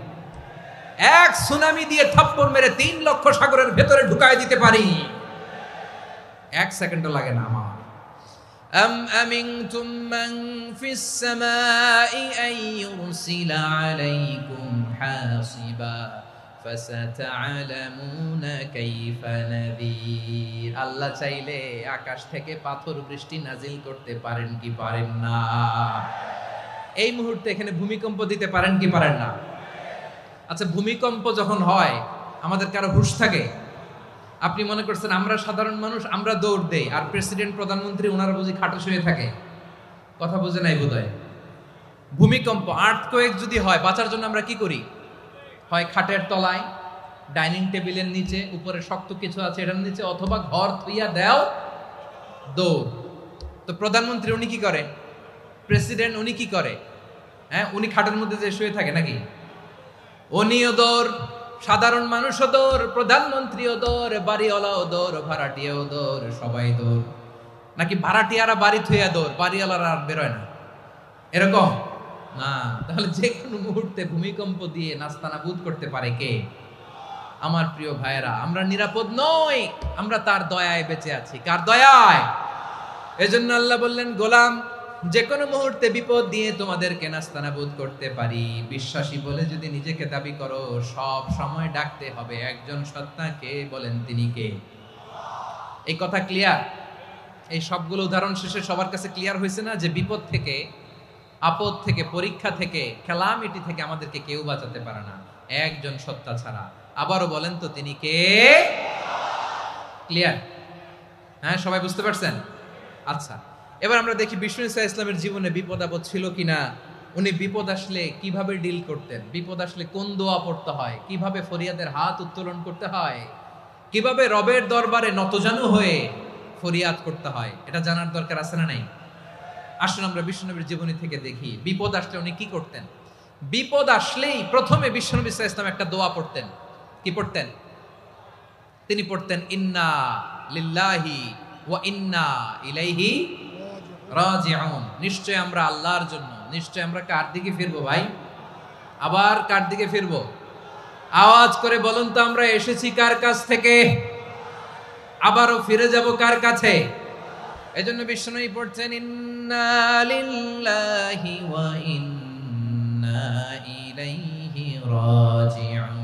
এক সুনামি দিয়ে থাপ্পড় মেরে 3 লক্ষ সাগরের ভেতরে ঢুকায় দিতে পারি। 1 সেকেন্ডও লাগে না আমার। أم أمنتم من في السماء أن يرسل عليكم حاصبا فستعلمون كيف نذير। আল্লাহ চাইলে আকাশ থেকে পাথর বৃষ্টি নাজিল করতে পারেন কি পারেন না? এই মুহূর্তে এখানে ভূমিকম্প দিতে পারেন কি পারেন না? আচ্ছা, ভূমিকম্প যখন হয় আমাদের কারো হুঁশ থাকে? আপনি মনে করছেন আমরা সাধারণ মানুষ, আমরা দৌড় দেই, আর প্রেসিডেন্ট প্রধানমন্ত্রী ওনারা বুঝি খাটে শুয়ে থাকে? কথা বুঝে নাই বোধহয়। ভূমিকম্প, আর্থকোয়েক যদি হয়, বাঁচার জন্য আমরা কি করি? হয় খাটের তলায়, ডাইনিং টেবিলের নিচে, উপরে শক্ত কিছু আছে এটার নিচে, অথবা ঘর থুইয়া দেও দৌড়। তো প্রধানমন্ত্রী উনি কি করে? প্রেসিডেন্ট উনি কি করে? হ্যাঁ, উনি খাটের মধ্যে যে শুয়ে থাকে নাকি? উনিও দৌড়, সাধারণ মানুষও দৌড়, প্রধানমন্ত্রীও দৌড়, বাড়িওয়ালাও দৌড়, ভাড়াটিয়াও দৌড়, সবাই দৌড়। নাকি ভাড়াটিয়ারা বাড়ি থুইয়া দৌড়, বাড়িওয়ালারা আর বেরোয় না? এরকম না। তাহলে যে কোনো মুহূর্তে ভূমিকম্প দিয়ে নাস্তানাবুদ করতে পারে কে? আমার প্রিয় ভাইয়েরা, আমরা নিরাপদ নই, আমরা তার দয়ায় বেঁচে আছি। কার দয়ায়? এজন্য আল্লাহ বললেন, গোলাম, যে কোনো মুহূর্তে বিপদ দিয়ে তোমাদেরকে নাস্তানাবুদ করতে পারি। বিশ্বাসী বলে যদি নিজেকে দাবি করো, সব সময় ডাকতে হবে একজন সত্তাকে। বলেন তিনি কে? এই কথা ক্লিয়ার? এই সবগুলো উদাহরণ শেষে সবার কাছে ক্লিয়ার হয়েছে না যে বিপদ থেকে, আপদ থেকে, পরীক্ষা থেকে, ক্যালামিটি থেকে আমাদেরকে কেউ বাঁচাতে পারে না একজন সত্তা ছাড়া। আবারও বলেন তো তিনি কে? ক্লিয়ার? হ্যাঁ, সবাই বুঝতে পারছেন? আচ্ছা, এবার আমরা দেখি বিষ্ণু ঈসা ইসলামের জীবনে বিপদ আপদ ছিল কিনা। উনি বিপদ আসলে কিভাবে ডিল করতেন, বিপদ আসলে কোন দোয়া পড়তে হয়, কিভাবে ফরিয়াদের হাত উত্তোলন করতে হয়, কিভাবে রবের দরবারে নতজানু হয়ে ফরিয়াদ করতে হয়, এটা জানার দরকার আছে না নাই? আসুন আমরা বিশ্বনবীর জীবনী থেকে দেখি বিপদ আসলে উনি কি করতেন। বিপদ আসলেই প্রথমে বিশ্বনবী সাল্লাল্লাহু আলাইহি ওয়াসাল্লাম একটা দোয়া পড়তেন। কি পড়তেন? তিনি পড়তেন, ইন্না লিল্লাহি ওয়া ইন্না ইলাইহি রাজিউন। নিশ্চয় আমরা আল্লাহর জন্য, নিশ্চয় আমরা কার দিকে ফিরবো ভাই? আবার কার দিকে ফিরবো? আওয়াজ করে বলুন তো, আমরা এসেছি কার কাছ থেকে? আবারও ফিরে যাব কার কাছে? এজন্য বিশ্বনবী পড়ছেন, ইন্না লিল্লাহি ওয়া ইন্না ইলাইহি রাজিউন।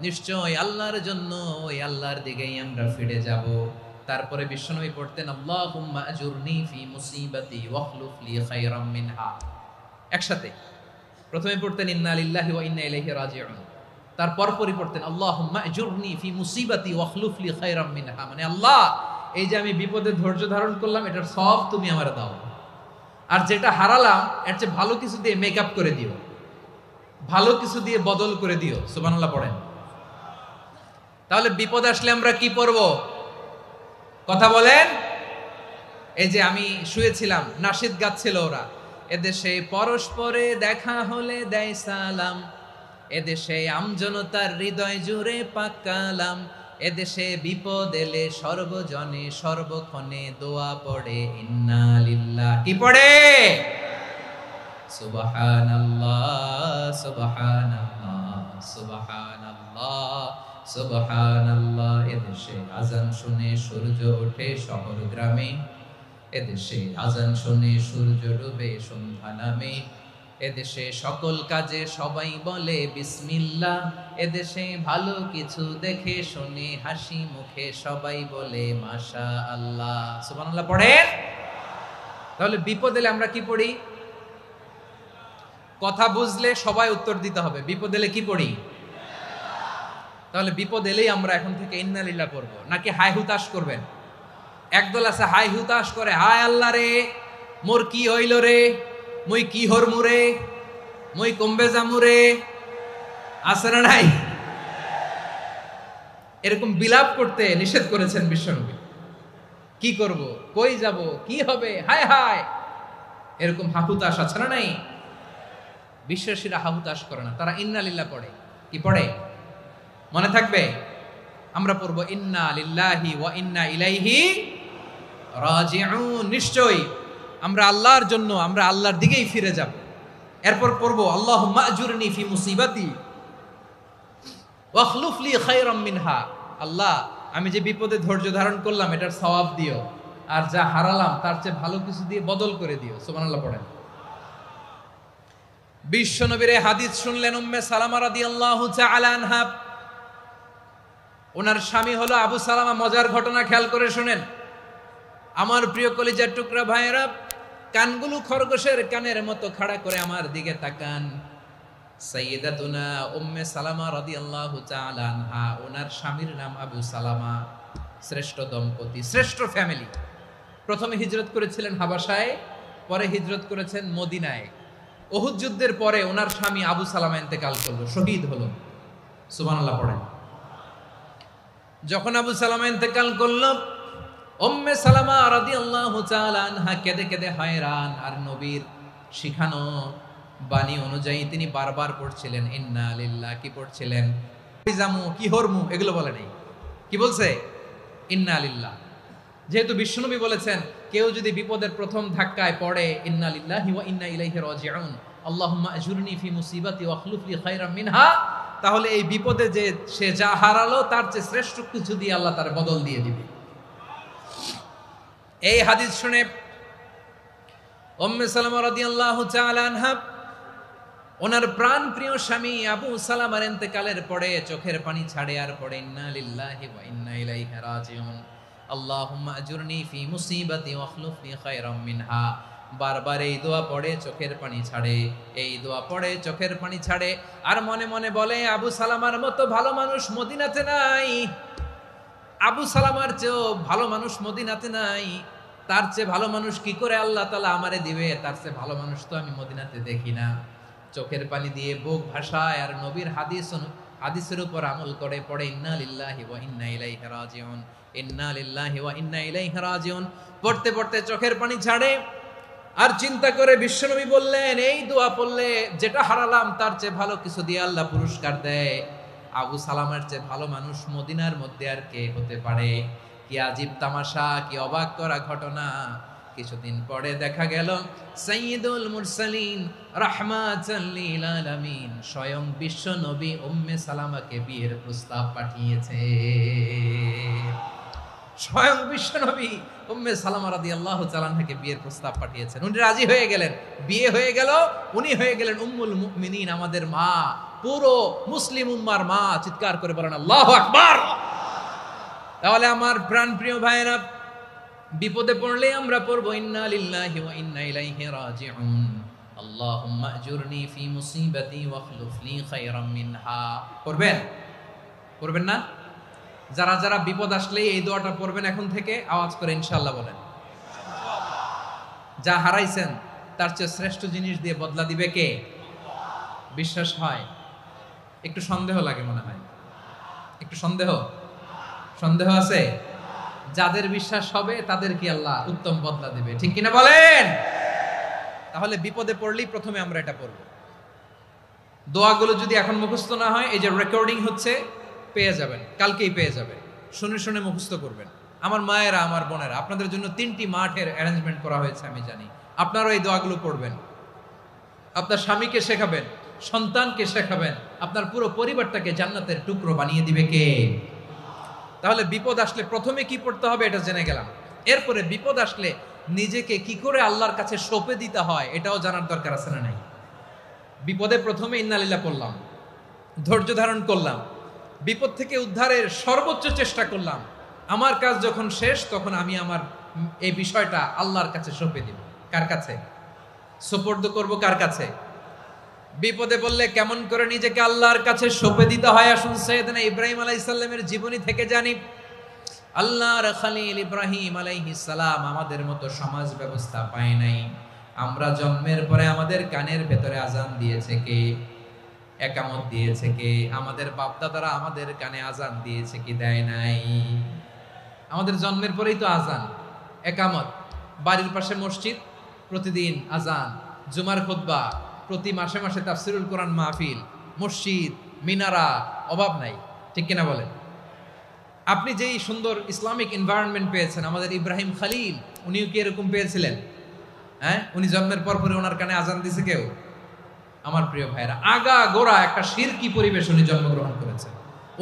নিশ্চয় আল্লাহর জন্য, ওই আল্লাহর দিকেই আমরা ফিরে যাব। তারপরে বিশ্বনবী পড়তেন, আল্লাহুম্মা আজুরনি ফি মুসিবাতি ওয়াখলুফ লি খায়রাম মিনহা। একসাথে প্রথমে পড়তেন ইন্না লিল্লাহি ওয়া ইন্না ইলাইহি রাজিউন, তারপর পরই পড়তেন আল্লাহুম্মা আজুরনি ফি মুসিবাতি ওয়াখলুফ লি খায়রাম মিনহা। মানে আল্লাহ, এই যে আমি বিপদে ধৈর্য ধারণ করলাম, এটার সব তুমি আমারে দাও, আর যেটা হারালাম এর চেয়ে ভালো কিছু দিয়ে মেকআপ করে দিও, ভালো কিছু দিয়ে বদল করে দিও। সুবহানাল্লাহ পড়েন। তাহলে বিপদ আসলে আমরা কি পড়ব? কথা বলেন। এই যে আমি শুয়েছিলাম, নাশিদ গাচ্ছিল ওরা, এদেশে পরস্পরে দেখা হলে দেয় সালাম, এদেশে আমজনতার হৃদয় জুড়ে পাকালাম, এদেশে বিপদ এলে সর্বজনে সর্বক্ষণে দোয়া পড়ে ইন্না লিল্লাহ। কি পড়ে? সুবহানাল্লাহ সুবহানাল্লাহ সুবহানাল্লাহ সুবহানাল্লাহ। এদেশে আজান শুনে সূর্য ওঠে শহর গ্রামে, এদেশে আজান শুনে সূর্য ডুবে সন্ধ্যা নামে, এদেশে সকল কাজে সবাই বলে বিসমিল্লাহ, এদেশে ভালো কিছু দেখে শুনে হাসি মুখে সবাই বলে মাশা আল্লাহ। সুবহানাল্লাহ পড়েন। তাহলে বিপদ এলে আমরা কি পড়ি? কথা বুঝলে সবাই উত্তর দিতে হবে। বিপদ এলে কি পড়ি? তাহলে বিপদ এলেই আমরা এখন থেকে ইন্না লিল্লাহ পড়বো, নাকি হাই হুতাশ করবেন? একদল আছে হাই হুতাশ করে, হায় আল্লাহ রে মোর কি হইল রে, মুই কি হরমু রে, মুই কমবে জামু রে, আছে না নাই? এরকম বিলাপ করতে নিষেধ করেছেন বিশ্বনবী। কি করব, কই যাব, কি হবে, হায় হায়, এরকম হাহুতাশ আছে না নাই? বিশ্বাসীরা হাহুতাশ করে না, তারা ইন্না লিল্লাহ পড়ে। কি পড়ে মনে থাকবে? আমরা পড়বো ইন্না লিল্লাহি ওয়া ইন্না ইলাইহি রাজিউন। নিশ্চয়ই আমরা আল্লাহর জন্য, আমরা আল্লাহর দিকেই ফিরে যাব। এরপর পড়বো আল্লাহুম্মা আজুরনি ফি মুসিবাতি ওয়াখলুফ লি খায়রাম মিনহা। আল্লাহ, আমি যে বিপদে ধৈর্য ধারণ করলাম এটার সওয়াব দিও, আর যা হারালাম তার চেয়ে ভালো কিছু দিয়ে বদল করে দিও। সুবহানাল্লাহ পড়েন। বিশ্বনবীর হাদিস শুনলেন উম্মে সালামা রাদিয়াল্লাহু তাআলা আনহা। ওনার স্বামী হলো আবু সালামা। মজার ঘটনা খেয়াল করে শুনেন আমার প্রিয় কলিজার টুকরা ভাইয়েরা। কানগুলো খরগোশের কানের মতো খাড়া করে আমার দিকে তাকান। সাইয়্যিদাতুনা উম্মে সালামা রাদিয়াল্লাহু তাআলা আনহা, ওনার স্বামীর নাম আবু সালামা। শ্রেষ্ঠ দম্পতি, শ্রেষ্ঠ ফ্যামিলি। প্রথমে হিজরত করেছিলেন হাবাসায়, পরে হিজরত করেছেন মদিনায়। উহুদ যুদ্ধের পরে ওনার স্বামী আবু সালামা ইন্তেকাল করলো, শহীদ হলো। সুবহানাল্লাহ পড়েন। যখন আবু সালামা ইন্তেকাল করলো, উম্মে সালামা রাদিয়াল্লাহু তাআলা আনহা কেঁদে কেঁদে হয়রান। আর নবীর শিখানো বাণী অনুযায়ী তিনি বারবার পড়ছিলেন ইন্না লিল্লাহ। কি পড়ছিলেন? জামু কি হরমু এগুলো বলে নেই, কি বলছে? ইন্না লিল্লাহ। যেহেতু বিশ্বনবী বলেছেন কেউ যদি বিপদের প্রথম ধাক্কায় পড়ে ইন্না লিল্লাহি ওয়া ইন্না ইলাইহি রাজিউন, আল্লাহুম্মা আজুরনি ফি মুসিবাতি ওয়াখলুফ লি খায়রাম মিনহা, তাহলে এই বিপদে যে সে যা হারালো তার চেয়ে শ্রেষ্ঠ কিছু দিয়ে আল্লাহ তার বদল দিয়ে দিবে। এই হাদিস শুনে উম্মে সালামা রাদিয়াল্লাহু তাআলা আনহা ওনার প্রাণ প্রিয় স্বামী আবু সালামার ইন্তেকালের পরে চোখের পানি ছাড়ে আর পড়ে ইন্না লিল্লাহি ওয়া ইন্না ইলাইহি রাজিউন, আল্লাহুম্মা আজুরনি ফি মুসিবাতি ওয়াখলুফ লি খায়রাম মিনহা। বারবার এই দোয়া পড়ে চোখের পানি ছাড়ে, এই দোয়া পড়ে চোখের পানি ছাড়ে, আর মনে মনে বলে আবু সালামার মতো ভালো মানুষ মদিনাতে নাই, আবু সালামার চেয়েও ভালো মানুষ মদিনাতে নাই, তার চেয়ে ভালো মানুষ কি করে আল্লাহ তাআলা আমারে দিবে, তার চেয়ে ভালো মানুষ তো আমি মদিনাতে দেখি না। চোখের পানি দিয়ে বুক ভাসায় আর নবীর হাদিসের উপর আমল করে পড়ে ইন্না লিল্লাহি ওয়া ইন্না ইলাইহি রাজিউন, ইন্না লিল্লাহি ওয়া ইন্না ইলাইহি রাজিউন। পড়তে পড়তে চোখের পানি ছাড়ে আর চিন্তা করে বিশ্বনবী বললেন এই দোয়া পড়লে যেটা হারালাম তার চেয়ে ভালো কিছু দিয়ে আল্লাহ পুরস্কার দেয়। আবু সালামার চেয়ে ভালো মানুষ মদিনার মধ্যে আর কে হতে পারে? কি আজীব তামাশা, কি অবাক করা ঘটনা। কিছুদিন পরে দেখা গেল সাইয়্যিদুল মুরসালিন রাহমাতাল লিল আলামিন স্বয়ং বিশ্ব নবী উম্মে সালামাকে বিয়ের প্রস্তাব পাঠিয়েছে। স্বয়ং বিশ্ব নবী উম্মে সালামা রাদিয়াল্লাহু তাআলা আনহাকে বিয়ের প্রস্তাব পাঠিয়েছেন। উনি রাজি হয়ে গেলেন, বিয়ে হয়ে গেল, উনি হয়ে গেলেন উম্মুল মুমিনিন, আমাদের মা, পুরো মুসলিম উম্মার মা। চিৎকার করে বলেন আল্লাহু আকবার। তাহলে আমার প্রাণপ্রিয় ভাইয়েরা, বিপদে পড়লে আমরা পড়বো ইন্না লিল্লাহি ওয়া ইন্না ইলাইহি রাজিউন, আল্লাহুম্মা আজুরনি ফি মুসিবাতি ওয়াখলুফ লি খায়রাম মিনহা। পড়বেন? পড়বেন না? যারা যারা বিপদ আসলে এই দোয়াটা পড়বেন এখন থেকে আওয়াজ করে ইনশাআল্লাহ বলেন। যা হারাইছেন তার চেয়ে শ্রেষ্ঠ জিনিস দিয়ে বদলা দিবে কে? বিশ্বাস হয়? একটু সন্দেহ লাগে মনে হয়, একটু সন্দেহ সন্দেহ আছে? যাদের বিশ্বাস হবে তাদের কি আল্লাহ উত্তম বদলা দিবে, ঠিক কিনা বলেন? তাহলে বিপদে পড়লেই প্রথমে আমরা এটা পড়ব। দোয়াগুলো যদি এখন মুখস্থ না হয়, এই যে রেকর্ডিং হচ্ছে পেয়ে যাবেন, কালকেই পেয়ে যাবেন, শুনে শুনে মুখস্থ করবেন। আমার মায়েরা, আমার বোনেরা, আপনাদের জন্য 3টি মাঠের অ্যারেঞ্জমেন্ট করা হয়েছে, আমি জানি। আপনারাও এই দোয়াগুলো পড়বেন, আপনার স্বামীকে শেখাবেন, সন্তানকে শেখাবেন, আপনার পুরো পরিবারটাকে জান্নাতের টুকরো বানিয়ে দিবে কে? তাহলে বিপদ আসলে প্রথমে কি পড়তে হবে এটা জেনে গেলাম। এরপরে বিপদ আসলে নিজেকে কি করে আল্লাহর কাছে সঁপে দিতে হয় এটাও জানার দরকার আছে না নাই? বিপদে প্রথমে ইন্নালিল্লাহ পড়লাম, ধৈর্য ধারণ করলাম, বিপদ থেকে উদ্ধারের সর্বোচ্চ চেষ্টা করলাম। আমার কাজ যখন শেষ তখন আমি আমার এই বিষয়টা আল্লাহর কাছে সঁপে দিব। কার কাছে সুপর্দ করব? কার কাছে? বিপদে বললে কেমন করে নিজেকে আল্লাহর কাছে সঁপে দিতে হয়, আসুন সাইয়েদনা ইব্রাহিম আলাইহিস সালামের জীবনী থেকে জানি। আল্লাহর খলিল ইব্রাহিম আলাইহিস সালাম আমাদের মতো সমাজ ব্যবস্থা পায় নাই। আমরা জন্মের পরে আমাদের কানের ভেতরে আজান দিয়েছে কে? একামত দিয়েছে কে? আমাদের বাপদাদারা আমাদের কানে আজান দিয়েছে কি? দেয় নাই। আমাদের জন্মের পরেই তো আজান, একামত, বাড়ির পাশে মসজিদ, প্রতিদিন আজান, জুমার খুতবা, প্রতি মাসে মাসে তাফসিরুল কোরআন মাহফিল, মসজিদ, মিনারা, অভাব নাই। ঠিক কিনা বলেন? আপনি যেই সুন্দর ইসলামিক এনভায়রনমেন্ট পেয়েছেন, আমাদের ইব্রাহিম খলিল উনিও কি এরকম পেয়েছিলেন? হ্যাঁ, উনি জন্মের পর পরে ওনার কানে আজান দিছে কেউ? আমার প্রিয় ভাইরা, আগা গোড়া একটা শিরকি পরিবেশ উনি জন্মগ্রহণ করেছেন।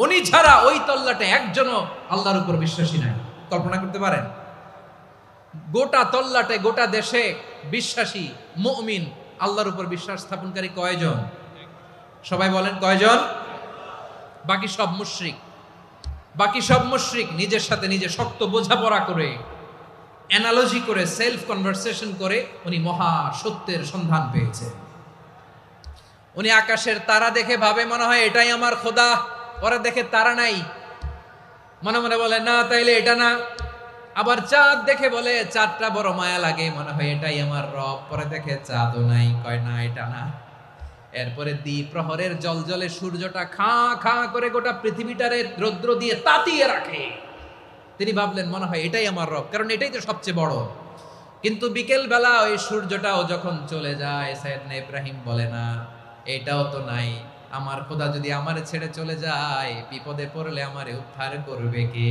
উনি ছাড়া ওই তল্লাটে একজনও আল্লাহর উপর বিশ্বাসী নাই। কল্পনা করতে পারেন? গোটা তল্লাটে, গোটা দেশে বিশ্বাসী মুমিন, আল্লাহর উপর বিশ্বাস স্থাপনকারী কয়জন? সবাই বলেন কয়জন? বাকি সব মুশরিক। বাকি সব মুশরিক নিজের সাথে নিজে শক্ত বোঝাপড়া করে, অ্যানালজি করে, সেলফ কনভারসেশন করে উনি মহা সত্যের সন্ধান পেয়েছে। উনি আকাশের তারা দেখে ভাবে মনে হয় এটাই আমার খোদা। ওরা দেখে তারা নাই, মনে মনে বলে না তাইলে এটা না। আবার চাঁদ দেখে বলে চাঁদটা বড় মায়া লাগে, মনে হয় এটাই আমার রব। পরে দেখে চাঁদও নাই, কয় না এটা না। এরপরে দ্বিপ্রহরের জলজলে সূর্যটা খাঁ খাঁ করে গোটা পৃথিবীটারে রৌদ্র দিয়ে তাতিয়ে রাখে। তিনি ভাবলেন মনে হয় এটাই আমার রব, কারণ এটাই তো সবচেয়ে বড়। কিন্তু বিকেল বেলা ওই সূর্যটাও যখন চলে যায়, সাইয়েদনা ইব্রাহিম বলে না এটাও তো নাই। আমার খোদা যদি আমারে ছেড়ে চলে যায়, বিপদে পড়লে আমারে উদ্ধার করবে কে?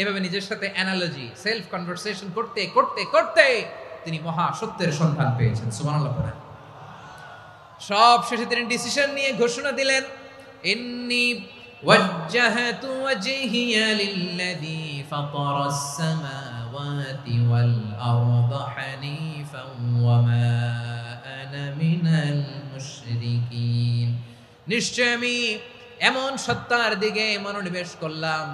এভাবে নিজের সাথে অ্যানালজি, সেলফ কনভারসেশন করতে করতে করতে তিনি মহা সত্যের সন্ধান পেয়েছেন। সুবহানাল্লাহ পড়েন। সব শেষে তিনি ডিসিশন নিয়ে ঘোষণা দিলেন, ইন্নী ওয়াজ্জাহাতু ওয়াজহিয়া লিল্লাযী ফাতারাস সামাওয়াতি ওয়াল আরদা হানিফান ওয়া মা আনা মিনাল মুশরিকিন। নিশ্চয় আমি এমন সত্তার দিকে মনোনিবেশ করলাম,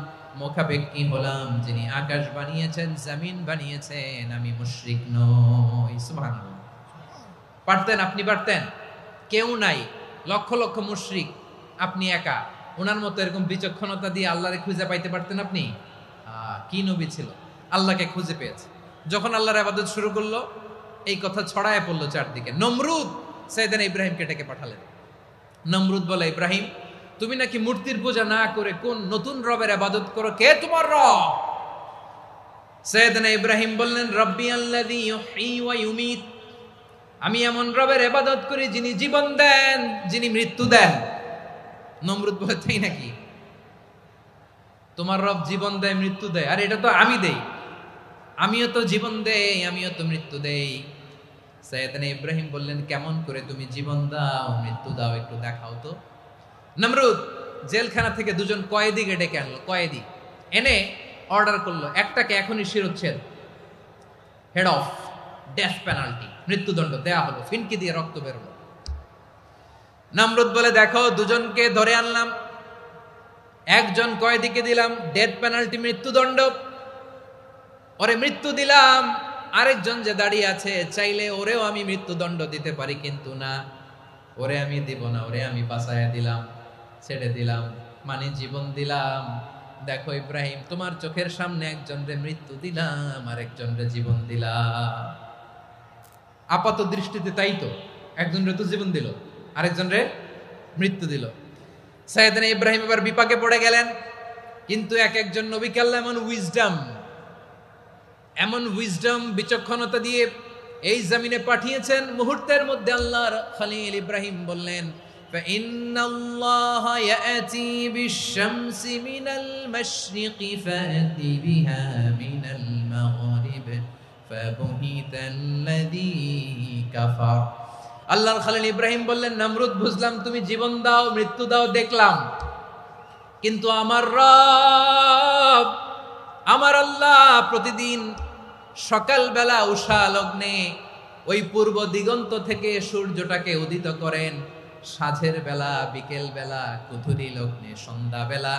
মুখাপেক্ষী হলাম, যিনি আকাশ বানিয়েছেন, জমিন বানিয়েছেন, আমি মুশরিক নই। সুবহানাল্লাহ। পারতেন? আপনি পারতেন? কেউ নাই, লক্ষ লক্ষ মুশরিক, আপনি একা। ওনার মতো এরকম বিচক্ষণতা দিয়ে আল্লাহরে খুঁজে পাইতে পারতেন আপনি? কি নবী ছিল, আল্লাহকে খুঁজে পেয়েছে। যখন আল্লাহর ইবাদত শুরু করলো, এই কথা ছড়ায় পড়লো চারদিকে। নমরুদ সাইয়েদনা ইব্রাহিমকে ডেকে পাঠালেন। নমরুদ বলে, ইব্রাহিম তুমি নাকি মূর্তির পূজা না করে কোন নতুন রবের ইবাদত করো, কে তোমার রব? সাইয়েদনা ইব্রাহিম বললেন, রব্বি আল্লাযী ইউহয়ী ওয়া ইউমীত, আমি এমন রবের ইবাদত করি যিনি জীবন দেন, যিনি মৃত্যু দেন। নমরুদ বলে, তাই নাকি? তোমার রব জীবন দেয়, মৃত্যু দেয়? আর এটা তো আমি দেই, আমিও তো জীবন দেই, আমিও তো মৃত্যু দেই। সাইয়েদনা ইব্রাহিম বললেন, কেমন করে তুমি জীবন দাও, মৃত্যু দাও, একটু দেখাও তো। নমরুদ জেলখানা থেকে দুজন কয়েদিকে ডেকে আনলো। কয়েদি এনে অর্ডার করলো, একটাকে এখনই শিরোচ্ছেদ, হেড অফ, ডেথ পেনাল্টি, মৃত্যুদণ্ড দেয়া হলো। ফিনকি দিয়ে রক্ত বেরোলো। নমরুদ বলে, দেখো দুজনকে ধরে আনলাম, একজন কয়েদিকে দিলাম ডেথ পেনাল্টি, মৃত্যুদণ্ড, ওরে মৃত্যু দিলাম। আরেকজন যে দাঁড়িয়ে আছে, চাইলে ওরেও আমি মৃত্যুদণ্ড দিতে পারি, কিন্তু না, ওরে আমি দিব না, ওরে আমি বাঁচাইয়া দিলাম, ছেড়ে দিলাম, মানে জীবন দিলাম। দেখো ইব্রাহিম, তোমার চোখের সামনে একজনরে মৃত্যু দিলাম, আর একজনরে জীবন দিলাম। আপাত দৃষ্টিতে তাই তো, একজনরে তো জীবন দিল, আরেকজনরে মৃত্যু দিল। সাইয়েদনা ইব্রাহিম এবার বিপাকে পড়ে গেলেন। কিন্তু এক একজন নবীকে আল্লাহ এমন উইজডম, বিচক্ষণতা দিয়ে এই জমিনে পাঠিয়েছেন। মুহূর্তের মধ্যে আল্লাহর খলিল ইব্রাহিম বললেন, ফাইন্নাল্লাহা ইয়াতি বিশ-শামসি মিনাল মাশরিকি ফাতি বিহা মিনাল মাগরিব ফাবুহিতাল্লাযী কাফার। আল্লাহর খলিল ইব্রাহিম বললেন, নমরুদ বুঝলাম তুমি জীবন দাও, মৃত্যু দাও, দেখলাম, কিন্তু আমার রব, আমার আল্লাহ প্রতিদিন সকালবেলা উষা লগ্নে ওই পূর্ব দিগন্ত থেকে সূর্যটাকে উদিত করেন সাঁঝের বেলা, বিকেল বেলা, কুথুরি লগ্নে, সন্ধ্যা বেলা।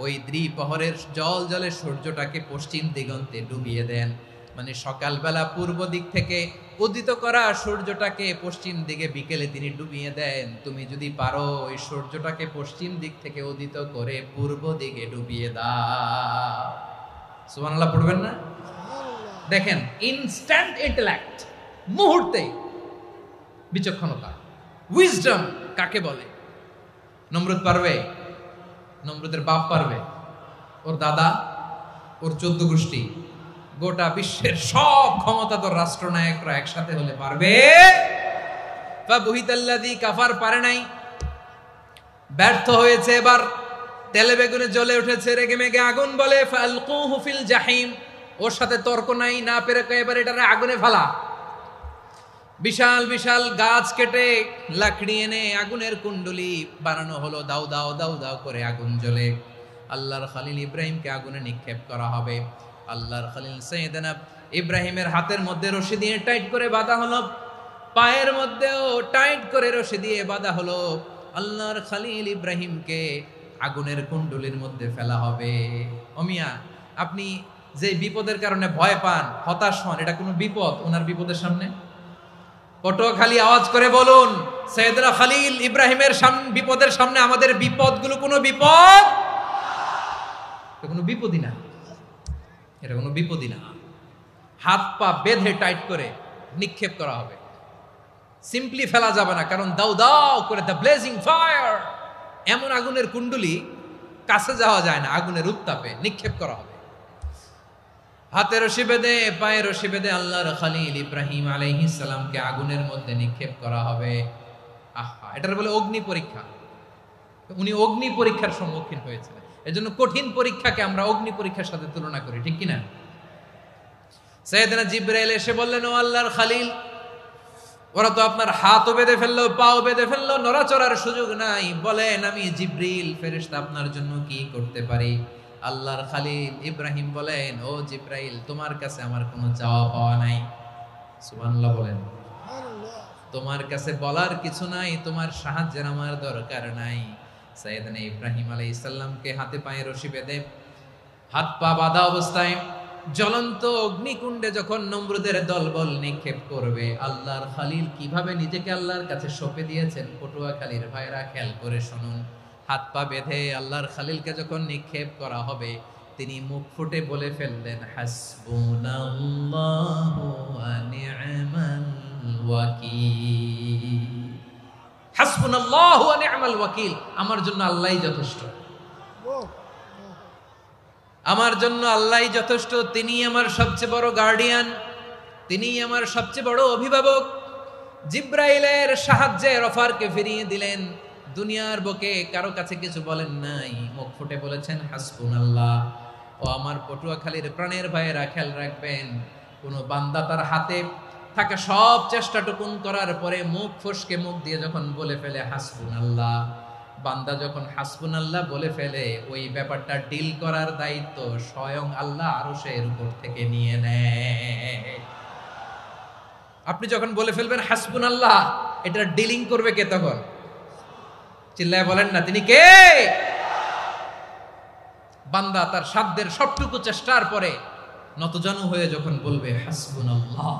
ওই দ্বিপ্রহরের জল জলে সূর্যটাকে পশ্চিম দিগন্তে ডুবিয়ে দেন। মানে সকালবেলা পূর্ব দিক থেকে উদিত করা সূর্যটাকে পশ্চিম দিকে বিকেলে তিনি ডুবিয়ে দেন। তুমি যদি পারো ওই সূর্যটাকে পশ্চিম দিক থেকে উদিত করে পূর্ব দিকে ডুবিয়ে দাও। সুবহানাল্লাহ পড়বেন না? দেখেন, ইনস্ট্যান্ট ইন্টেলেক্ট, মুহূর্তে বিচক্ষণতা, উইজডম কাকে বলে? নমরুদ পারবে? নমরুদের বাপ পারবে? ওর দাদা, ওর 14 গোষ্ঠী, গোটা বিশ্বের সব ক্ষমতাধর রাষ্ট্রনায়করা একসাথে হলে পারবে? ফাবুহিতাল্লাযী কাফার, পারে নাই, ব্যর্থ হয়েছে। এবার তেলে বেগুনে জ্বলে উঠেছে, রেগে মেগে আগুন বলে ফালকুহু ফিল জাহিম। ওর সাথে তর্ক নাই, না পেরে এবার এটারে আগুনে ফেলা। বিশাল বিশাল গাছ কেটে লাকড়ি এনে আগুনের কুণ্ডলি বানানো হলো, দাও দাও দাও দাও করে আগুন জ্বলে। আল্লাহর খলিল ইব্রাহিমকে আগুনে নিক্ষেপ করা হবে। আল্লাহর খলিল সাইয়েদনা ইব্রাহিমের হাতের মধ্যে রশি দিয়ে টাইট করে বাঁধা হলো, পায়ের মধ্যেও টাইট করে রশি দিয়ে বাঁধা হলো। আল্লাহর খলিল ইব্রাহিমকে আগুনের কুণ্ডলির মধ্যে ফেলা হবে। ওমিয়া, আপনি যে বিপদের কারণে ভয় পান, হতাশ হন, এটা কোনো বিপদ ওনার বিপদের সামনে? পটুয়াখালী আওয়াজ করে বলুন, সাইয়েদনা খলিল ইব্রাহিমের বিপদের সামনে আমাদের বিপদগুলো কোনো বিপদ? এটা কোনো বিপদই না, এটা কোনো বিপদই না। হাত পা বেঁধে টাইট করে নিক্ষেপ করা হবে, সিম্পলি ফেলা যাবে না, কারণ দাও দাও করে দ্য ব্লেজিং ফায়ার, এমন আগুনের কুণ্ডলি, কাছে যাওয়া যায় না, আগুনের উত্তাপে নিক্ষেপ করা হবে। হাতে রশি বেঁধে, পায়ে রশি বেঁধে আল্লাহর খলিল ইব্রাহিম আলাইহিস সালামকে আগুনের মধ্যে নিক্ষেপ করা হবে। আহা, এটার বলে অগ্নি পরীক্ষা। উনি অগ্নি পরীক্ষার সম্মুখীন হয়েছিলেন। এজন্য কঠিন পরীক্ষাকে আমরা অগ্নি পরীক্ষার সাথে তুলনা করি, ঠিক কিনা? সাইয়েদনা জিবরাইল এসে বললেন, ও আল্লাহর খলিল, ওরা তো আপনার হাতও বেঁধে ফেললো, পাও বেঁধে ফেললো, নড়াচড়ার সুযোগ নাই, বলেন আমি জিবরিল ফেরেশতা আপনার জন্য কি করতে পারি? আল্লাহর খলিল ইব্রাহিম বলেন, ও জিবরাইল, তোমার কাছে আমার কোনো চাওয়া পাওয়া নাই। সুবহানাল্লাহ বলেন। তোমার কাছে বলার কিছু নাই, তোমার সাহায্যের আমার দরকার নাই। সাইয়েদনা ইব্রাহিম আলাইহিস সালামকে হাতে পায়ে রশি বেঁধে, হাত পা বাঁধা অবস্থায় জ্বলন্ত অগ্নিকুণ্ডে যখন নমরুদের দলবল নিক্ষেপ করবে, আল্লাহর খলিল কিভাবে নিজেকে আল্লাহর কাছে সঁপে দিয়েছেন, পটুয়াখালীর ভাইরা খেয়াল করে শুনুন। হাত পা বেঁধে আল্লাহর খলিলকে যখন নিক্ষেপ করা হবে, তিনি মুখ ফুটে বলে ফেললেন, হাসবুনাল্লাহু ওয়া নি'মাল ওয়াকিল। হাসবুনাল্লাহু ওয়া নি'মাল ওয়াকিল, আমার জন্য আল্লাহই যথেষ্ট, আমার জন্য আল্লাহই যথেষ্ট। তিনি আমার সবচেয়ে বড় গার্ডিয়ান, তিনি আমার সবচেয়ে বড় অভিভাবক। জিব্রাইলের সাহায্যে অফারকে ফিরিয়ে দিলেন। দুনিয়ার বুকে কারো কাছে কিছু বলেন নাই, মুখ ফুটে বলেছেন হাসবুনাল্লাহ। ও আমার পটুয়াখালীর প্রাণের ভাইয়েরা, খেয়াল রাখবেন, কোন বান্দা তার হাতে থাকা সব চেষ্টাটুকুন করার পরে মুখ ফসকে মুখ দিয়ে যখন বলে ফেলে হাসবুনাল্লাহ, বান্দা যখন হাসবুনাল্লাহ বলে ফেলে, ওই ব্যাপারটা ডিল করার দায়িত্ব স্বয়ং আল্লাহ আরশের উপর থেকে নিয়ে নেয়। আপনি যখন বলে ফেলবেন হাসবুনাল্লাহ, এটা ডিলিং করবে কে তখন? চিল্লায় বলেন না, তিনি কে? বান্দা তার সাধ্যের সবটুকু চেষ্টার পরে নতজানু হয়ে যখন বলবে হাসবুনাল্লাহ,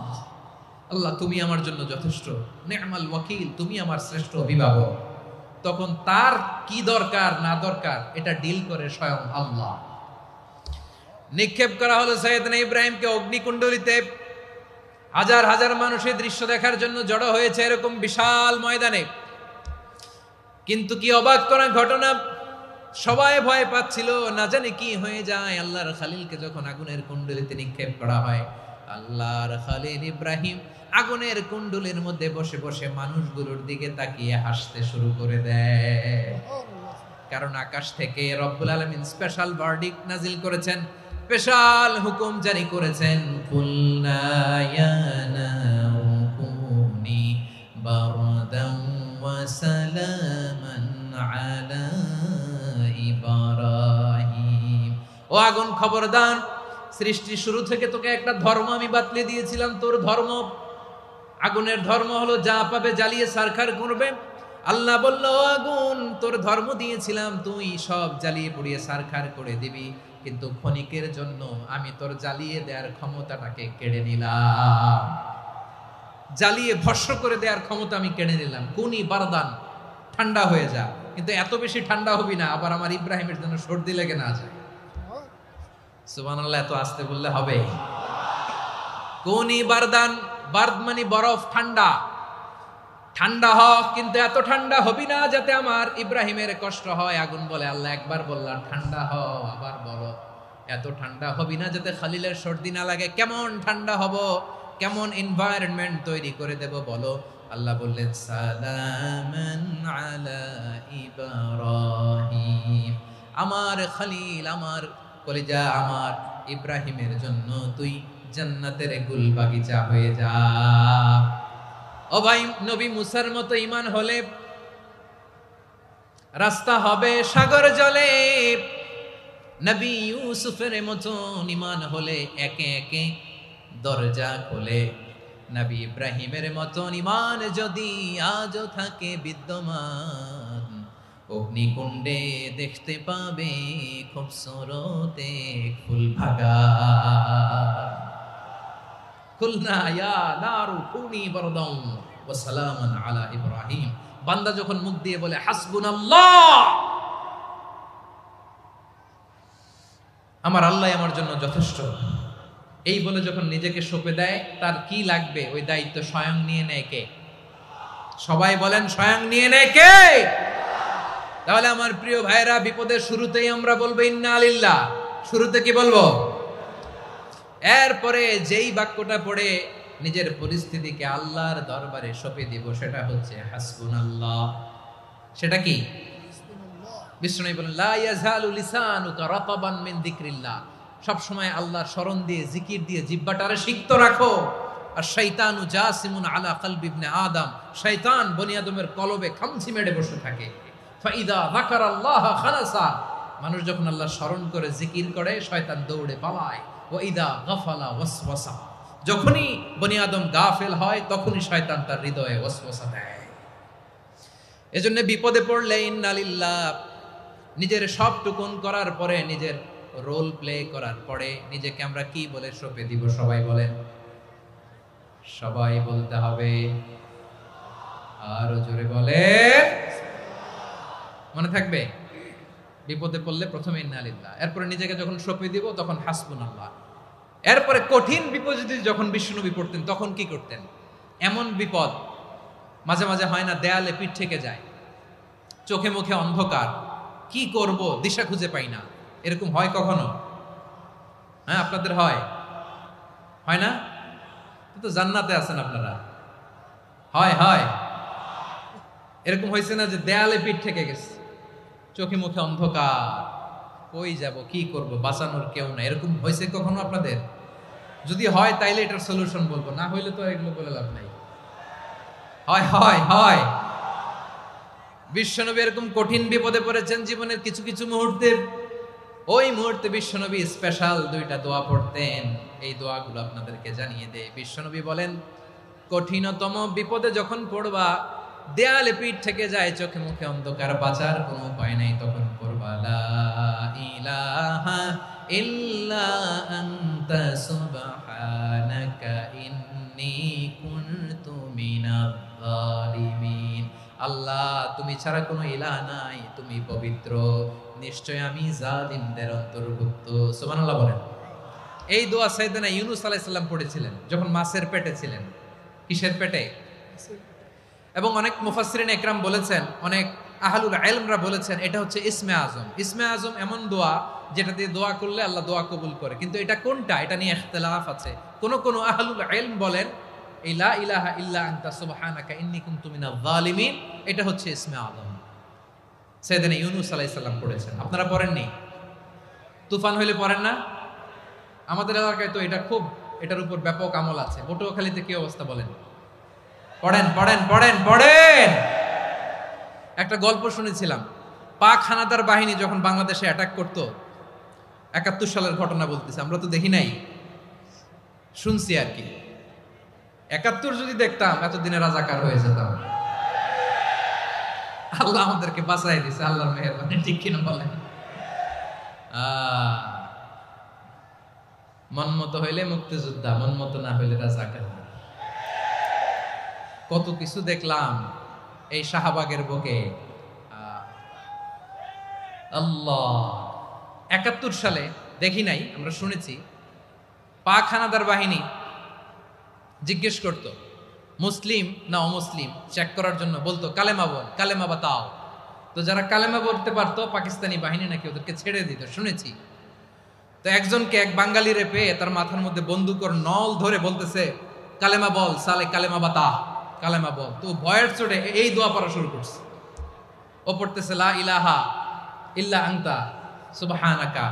আল্লাহ তুমি আমার জন্য যথেষ্ট, নি'মাল ওয়াকিল, তুমি আমার শ্রেষ্ঠ অভিভাবক, তখন তার কি দরকার না দরকার এটা ডিল করে স্বয়ং আল্লাহ। নিক্ষেপ করা হলো সাইয়েদনা ইব্রাহিমকে অগ্নিকুণ্ডলিতে। হাজার হাজার মানুষের দৃশ্য দেখার জন্য জড়ো হয়েছে এরকম বিশাল ময়দানে। কিন্তু কি অবাক করা ঘটনা, সবাই ভয় পাচ্ছিল, না জানি কি হয়ে যায়। আল্লাহর খলিলকে যখন আগুনের কুণ্ডলিতে নিক্ষেপ করা হয়, আল্লাহর খলিল ইব্রাহিম আগুনের কুণ্ডলীর মধ্যে বসে বসে মানুষগুলোর দিকে তাকিয়ে হাসতে শুরু করে দেয়। কারণ আকাশ থেকে রব্বুল আলামিন স্পেশাল ভার্ডিক্ট নাজিল করেছেন, স্পেশাল হুকুম জারি করেছেন, কুলনা ইয়া নারু কুনি বারদান ওয়া সালামান আলা ইব্রাহিম। ও আগুন, খবরদার, সৃষ্টির শুরু থেকে তোকে একটা ধর্ম আমি বাতলে দিয়েছিলাম, তোর ধর্ম আগুনের ধর্ম হলো যা পাবে জ্বালিয়ে সারখার করবে। আল্লাহ বলল, আগুন তোর ধর্ম দিয়েছিলাম তুই সব জ্বালিয়ে পুড়িয়ে সারখার করে দিবি, কিন্তু ক্ষণিকের জন্য আমি তোর জ্বালিয়ে দেওয়ার ক্ষমতাটাকে কেড়ে নিলাম, জ্বালিয়ে ভস্ম করে দেওয়ার ক্ষমতা আমি কেড়ে নিলাম। কুনি বারদান, ঠান্ডা হয়ে যা, কিন্তু এত বেশি ঠান্ডা হবি না আবার আমার ইব্রাহিমের জন্য সর্দি লেগে না যায়। সুবহানাল্লাহ, এত আস্তে বললে হবে? কুনি বারদান, বার্দ মানে বরফ, ঠান্ডা, ঠান্ডা হ, কিন্তু এত ঠান্ডা হবি না যাতে আমার ইব্রাহিমের কষ্ট হয়। আগুন বলে, আল্লাহ একবার বললাম ঠান্ডা হ, আবার বলো এত ঠান্ডা হবি না যাতে খালিলের সর্দি না লাগে। কেমন ঠান্ডা হব, কেমন এনভায়রনমেন্ট তৈরি করে দেব বলো। আল্লাহ বললেন, সালামান আলা ইব্রাহিম, আমার খলিল, আমার কলিজা, আমার ইব্রাহিমের জন্য তুই জান্নাতের গুল বাগিচা হয়ে যা। ও ভাই, নবী মুসার মতো ঈমান হলে রাস্তা হবে সাগর জলে, নবী ইউসুফের মতো ঈমান হলে একে একে দরজা খোলে, নবী ইব্রাহিমের মতো ঈমান যদি আজও থাকে বিদ্যমান, অগ্নিকুণ্ডে দেখতে পাবে খুবসুরতে ফুল ভাগা। কুলনা ইয়া নারু কুনি বারদান ওয়া সালামান আলা ইব্রাহিম। বান্দা যখন মুখ দিয়ে বলে হাসবুনাল্লাহ, আমার আল্লাহ আমার জন্য যথেষ্ট, এই বলে যখন নিজেকে সঁপে দেয়, তার কি লাগবে ওই দায়িত্ব স্বয়ং নিয়ে নেয় কে? সবাই বলেন, স্বয়ং নিয়ে নেয় কে? তাহলে আমার প্রিয় ভাইরা, বিপদের শুরুতেই আমরা বলবো ইন্না লিল্লাহ। শুরুতে কি বলবো? এরপরে যেই বাক্যটা পড়ে নিজের পরিস্থিতিকে আল্লাহর দরবারে সঁপে দিব, সেটা হচ্ছে হাসবুনাল্লাহ। সেটা কি? বিষ্ণু বলেন, লা ইয়াজালু লিসানুকা রাতাবান মিন যিকরিল্লাহ, সব সময় আল্লাহর স্মরণ দিয়ে, জিকির দিয়ে জিহ্বাটারে সিক্ত রাখো। আর শয়তানু জাসিমুন আলা কলবি ইবনে আদম, শয়তান বনি আদমের কলবে খামচি মেরে বসে থাকে। ফাইদা যাকারাল্লাহ খানাসা, মানুষ যখন আল্লাহর স্মরণ করে জিকির করে শয়তান দৌড়ে পালায়। ওয়াইদা গাফালা ওয়াসওয়াসা, যখনই বনি আদম গাফেল হয় তখনই শয়তান তার হৃদয়ে ওয়াসওয়াসা দেয়। এজন্য বিপদে পড়লে ইন্না লিল্লাহ, নিজের সব টুকুন করার পরে, নিজের রোল প্লে করার পরে নিজেকে আমরা কি বলে সঁপে দিব? সবাই বলেন, সবাই বলতে হবে, আরো জোরে বলে, মনে থাকবে? বিপদে পড়লে প্রথমে ইন্না লিল্লাহ, এরপরে নিজেকে যখন সঁপে দিব তখন হাসবুনাল্লাহ। এরপরে কঠিন বিপদ যদি যখন বিশ্বনবী পড়তেন তখন কি করতেন? এমন বিপদ মাঝে মাঝে হয় না, দেয়ালে পিঠ থেকে যায়, চোখে মুখে অন্ধকার, কি করব দিশা খুঁজে পাই না, এরকম হয় কখনো? হ্যাঁ, আপনাদের হয়? হয় না? তো জান্নাতে আছেন আপনারা। হয় হয় এরকম হয়েছে না যে দেয়ালে পিঠ থেকে গেছে, চোখে মুখে অন্ধকার, কই যাব, কি করব, বাঁচানোর কেউ না, এরকম হয়েছে কখনো আপনাদের? যদি হয় তাইলে এটার সলিউশন বলবো, না হইলে তো এগুলো বলে লাভ নাই। হয় হয় হয় বিশ্বনবী এরকম কঠিন বিপদে পড়েছেন জীবনের কিছু কিছু মুহূর্তে। ওই মুহূর্তে বিশ্বনবী স্পেশাল দুইটা দোয়া পড়তেন, এই দোয়াগুলো আপনাদেরকে জানিয়ে দেয়। বিশ্বনবী বলেন, কঠিনতম বিপদে যখন পড়বা, দেয়ালে পিঠ থেকে যায়, চোখে মুখে অন্ধকার, বাঁচার কোনো উপায় নাই, তখন পড়বা লা ইলাহা ইল্লা আনতা সুবহানাকা ইন্নী কুনতু মিনাজ জালিমিন। আল্লাহ, তুমি ছাড়া কোনো ইলাহ নাই, তুমি পবিত্র, নিশ্চয় আমি জালিমদের অন্তর্ভুক্ত। সুবহানাল্লাহ বলেন। এই দোয়া সাইয়েদনা ইউনূস আলাইহিস সালাম পড়েছিলেন যখন মাছের পেটে ছিলেন। কিসের পেটে? এবং অনেক মুফাসসিরিন একরাম বলেছেন, অনেক আহলুল ইলমরা বলেছেন, এটা হচ্ছে ইসমে আজম। ইসমে আজম এমন দোয়া যেটা দিয়ে দোয়া করলে আল্লাহ দোয়া কবুল করে, কিন্তু এটা কোনটা, এটা নিয়ে ইখতিলাফ আছে। কোন আহলুল ইলম বলেন এই লা ইলাহা ইল্লা আনতা সুবহানাকা ইন্নী কুনতু মিনাজ জালিমিন, এটা হচ্ছে ইসমে আজম। সাইয়েদনা ইউনূস আলাইহিস সালাম পড়েছেন, আপনারা পড়েননি? তুফান হইলে পড়েন না? আমাদের এলাকায় তো এটা খুব, এটার উপর ব্যাপক আমল আছে। পটুয়াখালীতে কি অবস্থা বলেন? পড়েন পড়েন পড়েন পড়েন। একটা গল্প শুনেছিলাম, পাক হানাদার বাহিনী যখন বাংলাদেশে অ্যাটাক করত, 71 সালের ঘটনা বলতেছে, আমরা তো দেখি নাই, শুনছি আর কি। 71 যদি দেখতাম এতদিনে রাজাকার হয়ে যেতাম। আল্লাহ আমাদেরকে বাঁচাই দিছে, আল্লাহর মেহেরবানি, ঠিক কিনা বলেন? মন মতো হইলে মুক্তিযোদ্ধা, মন মতো না হইলে রাজাকার। কত কিছু দেখলাম এই শাহবাগের বুকে। আল্লাহ, 71 সালে দেখি নাই, আমরা শুনেছি পাক হানাদার বাহিনী জিজ্ঞেস করত মুসলিম না অমুসলিম চেক করার জন্য, বলতো কালেমা বল, কালেমা বাতাও। তো যারা কালেমা বলতে পারতো পাকিস্তানি বাহিনী নাকি ওদেরকে ছেড়ে দিত, শুনেছি। তো একজনকে, এক বাঙালিরে পেয়ে তার মাথার মধ্যে বন্দুকর নল ধরে বলতেছে কালেমা বল সালে, কালেমা বাতা, কালেমা বল। তো ভয়ের চোটে এই দোয়া পড়া শুরু করছে। ও পড়তেছে লা ইলাহা ইল্লা আনতা সুবহানাকা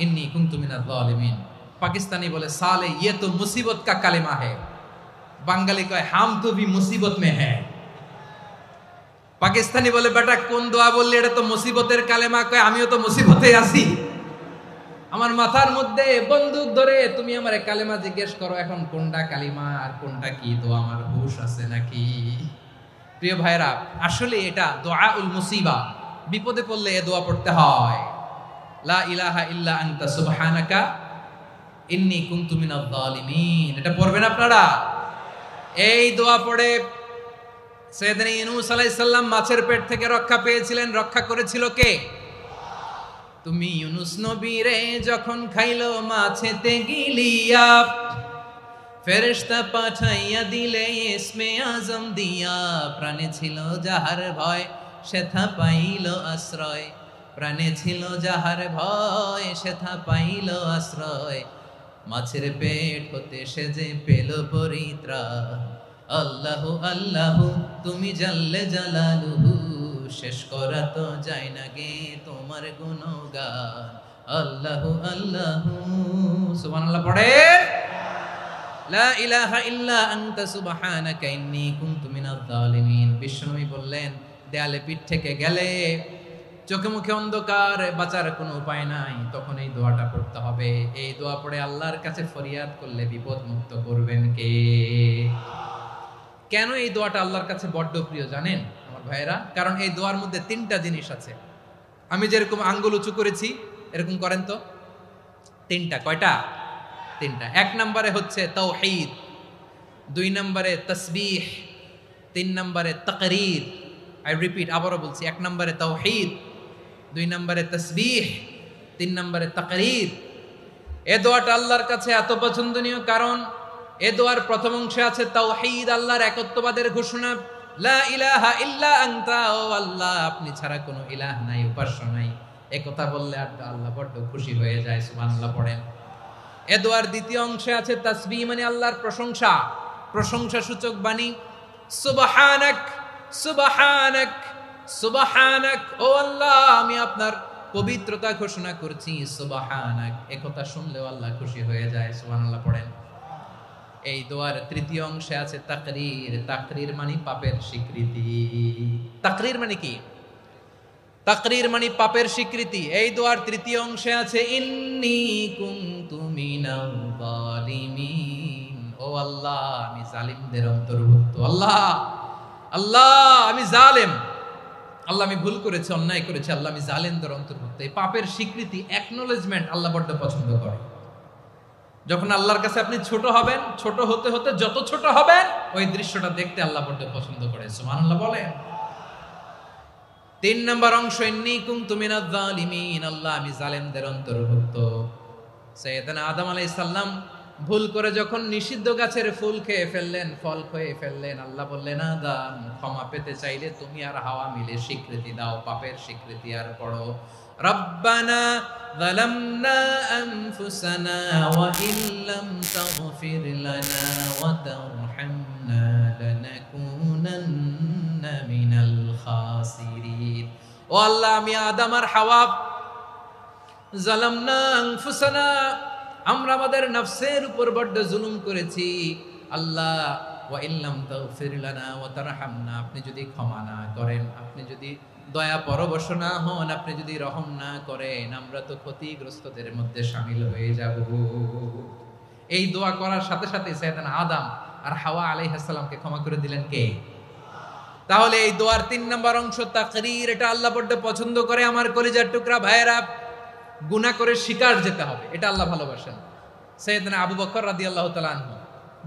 ইন্নী কুনতু মিনাজ জালিমিন। পাকিস্তানি বলে সালে ইয়ে তো মুসিবত কা কালেমা है। বাঙালি কয় হাম তো ভি মুসিবত মে হ্যায়। পাকিস্তানি বলে বেটা কোন দোয়া বললি, এটা তো মুসিবতের কালেমা। কয় আমিও তো মুসিবতে আছি। আমার মাথার মধ্যে বন্দুক ধরে তুমি আমার কালেমা জিজ্ঞেস করো, এখন কোনটা কালিমা আর কোনটা কি দোয়া, আমার হুশ আছে নাকি? প্রিয় ভাইরা, আসলে এটা দুআউল মুসিবা, বিপদে পড়লে এ দোয়া পড়তে হয়। লা ইলাহা ইল্লা আনতা সুবহানাকা ইন্নী কুনতু মিনাজ জালিমিন। এটা পড়বেন আপনারা। এই দোয়া পড়ে সাইয়েদনা ইউনূস আলাইহিস সালাম মাছের পেট থেকে রক্ষা পেয়েছিলেন। রক্ষা করেছিল কে? তুমি ইউনূস নবীরে যখন খাইলো মাছেতে গিলিয়া, ফেরেশতা পাঠাইয়া দিলে ইসমে আজম দিয়া। প্রাণে ছিল যাহার ভয় সেথা পাইল আশ্রয়, প্রাণে ছিল যাহার ভয় সেথা পাইল আশ্রয়। মাছের পেট হতে সে যে পেল পরিত্রাণ। আল্লাহু আল্লাহু তুমি জাল্লে জালালুহু, শেষ করা তো যায় না গে তোমার গুণগান। আল্লাহু আল্লাহু সুবহানাল্লাহ পড়ে। লা ইলাহা ইল্লা আনতা সুবহানাকা ইন্নী কুনতু মিনাজ জালিমিন। বিশ্বনবী বললেন, দেয়ালে পিঠ থেকে গেলে, চোখে মুখে অন্ধকার, বাঁচার কোনো উপায় নাই, তখন এই দোয়াটা পড়তে হবে। এই দোয়া পড়ে আল্লাহর কাছে ফরিয়াদ করলে বিপদ মুক্ত করবেন কে? কেন এই দোয়াটা আল্লাহর কাছে বড্ড প্রিয় জানেন আমার ভাইয়েরা? কারণ এই দোয়ার মধ্যে 3টা জিনিস আছে। আমি যেরকম আঙ্গুল উঁচু করেছি এরকম করেন তো। 3টা। কয়টা? 3টা। 1 নম্বরে হচ্ছে তাওহীদ, 2 নম্বরে তাসবিহ, 3 নম্বরে তাকরীর। আই রিপিট, আবারও বলছি, 1 নম্বরে তাওহীদ, 2 নম্বরে তাসবিহ, 3 নম্বরে তাকরীর। এই দোয়াটা আল্লাহর কাছে এত পছন্দনীয় কারণ এ দোয়ার প্রথম অংশে আছে তাওহীদ, আল্লাহর একত্ববাদের ঘোষণা। লা ইলাহা ইল্লা আনতা, ও আল্লাহ আপনি ছাড়া কোনো ইলাহ নাই, উপাস্য নাই। এই কথা বললে আল্লাহ বড় খুশি হয়ে যায়। সুবহানাল্লাহ পড়েন। এ দোয়ার দ্বিতীয় অংশে আছে তাসবিহ, মানে আল্লাহর প্রশংসা, প্রশংসা সূচক বাণী। সুবহানাক সুবহানাক সুবহানাক, ও আল্লাহ আমি আপনার পবিত্রতা ঘোষণা করছি। সুবহানাক, এই কথা শুনলেও আল্লাহ খুশি হয়ে যায়। সুবহানাল্লাহ পড়েন। এই দোয়ার তৃতীয় অংশে আছে তাকরীর। তাকরীর মানে পাপের স্বীকৃতি। তাকরীর মানে কি? তাকরীর মানে পাপের স্বীকৃতি। এই দোয়ার তৃতীয় অংশে আছে ইন্নী কুনতু মিনাল জালিমিন, ও আল্লাহ আমি জালিমদের অন্তর্ভুক্ত। আল্লাহ আল্লাহ আমি জালেম, আল্লাহ আমি ভুল করেছি, অন্যায় করেছি, আল্লাহ আমি জালেমদের অন্তর্ভুক্ত। এই পাপের স্বীকৃতি, অ্যাকনোলেজমেন্ট আল্লাহ বড্ড পছন্দ করে। যখন আল্লাহর কাছে আপনি ছোট হবেন, ছোট হতে হতে যত ছোট হবেন ওই দৃশ্যটা দেখতে আল্লাহ বড্ড পছন্দ করে। সুবহানাল্লাহ বলেন। 3 নম্বর অংশ ইন্নী কুনতু মিনাজ জালিমিন, আল্লাহ আমি জালেমদের অন্তর্ভুক্ত। সাইয়েদনা আদম আলাইহিস সালাম ভুল করে যখন নিষিদ্ধ গাছের ফুল খেয়ে ফেললেন, ফল খেয়ে ফেললেন, আল্লাহ বললেন আদম ক্ষমা পেতে চাইলে তুমি আর হাওয়া মিলে স্বীকৃতি দাও, পাপের স্বীকৃতি আর পড়ো রব্বানা যালামনা আনফুসানা ওয়া ইল্লাম তাগফির লানা ওয়া তারহামনা লানাকুনান্না মিনাল খাসিরিন। ও আল্লাহ আমি আদম আর হাওয়া যালামনা আনফুসানা, আমরা আমাদের নফসের উপর বড্ড জুলুম করেছি। আল্লাহ ওয়া ইল্লাম তাগফির লানা ওয়া তারহামনা, আপনি যদি ক্ষমা না করেন, আপনি যদি দয়া পরবশ না হন, আপনি যদি রহম না করেন, আমরা তো ক্ষতিগ্রস্তদের মধ্যে শামিল হয়ে যাব। এই দোয়া করার সাথে সাথে সাইয়েদনা আদম আর হাওয়া আলাইহিস সালামকে ক্ষমা করে দিলেন কে? তাহলে এই দোয়ার 3 নম্বর অংশ তাকরীর, এটা আল্লাহ বড্ড পছন্দ করে। আমার কলিজার টুকরা ভাইয়েরা, গুনাহ করে শিকার যেতে হবে, এটা আল্লাহ ভালোবাসেন। সাইয়েদনা আবু বকর রাদিয়াল্লাহু তাআলা আনহু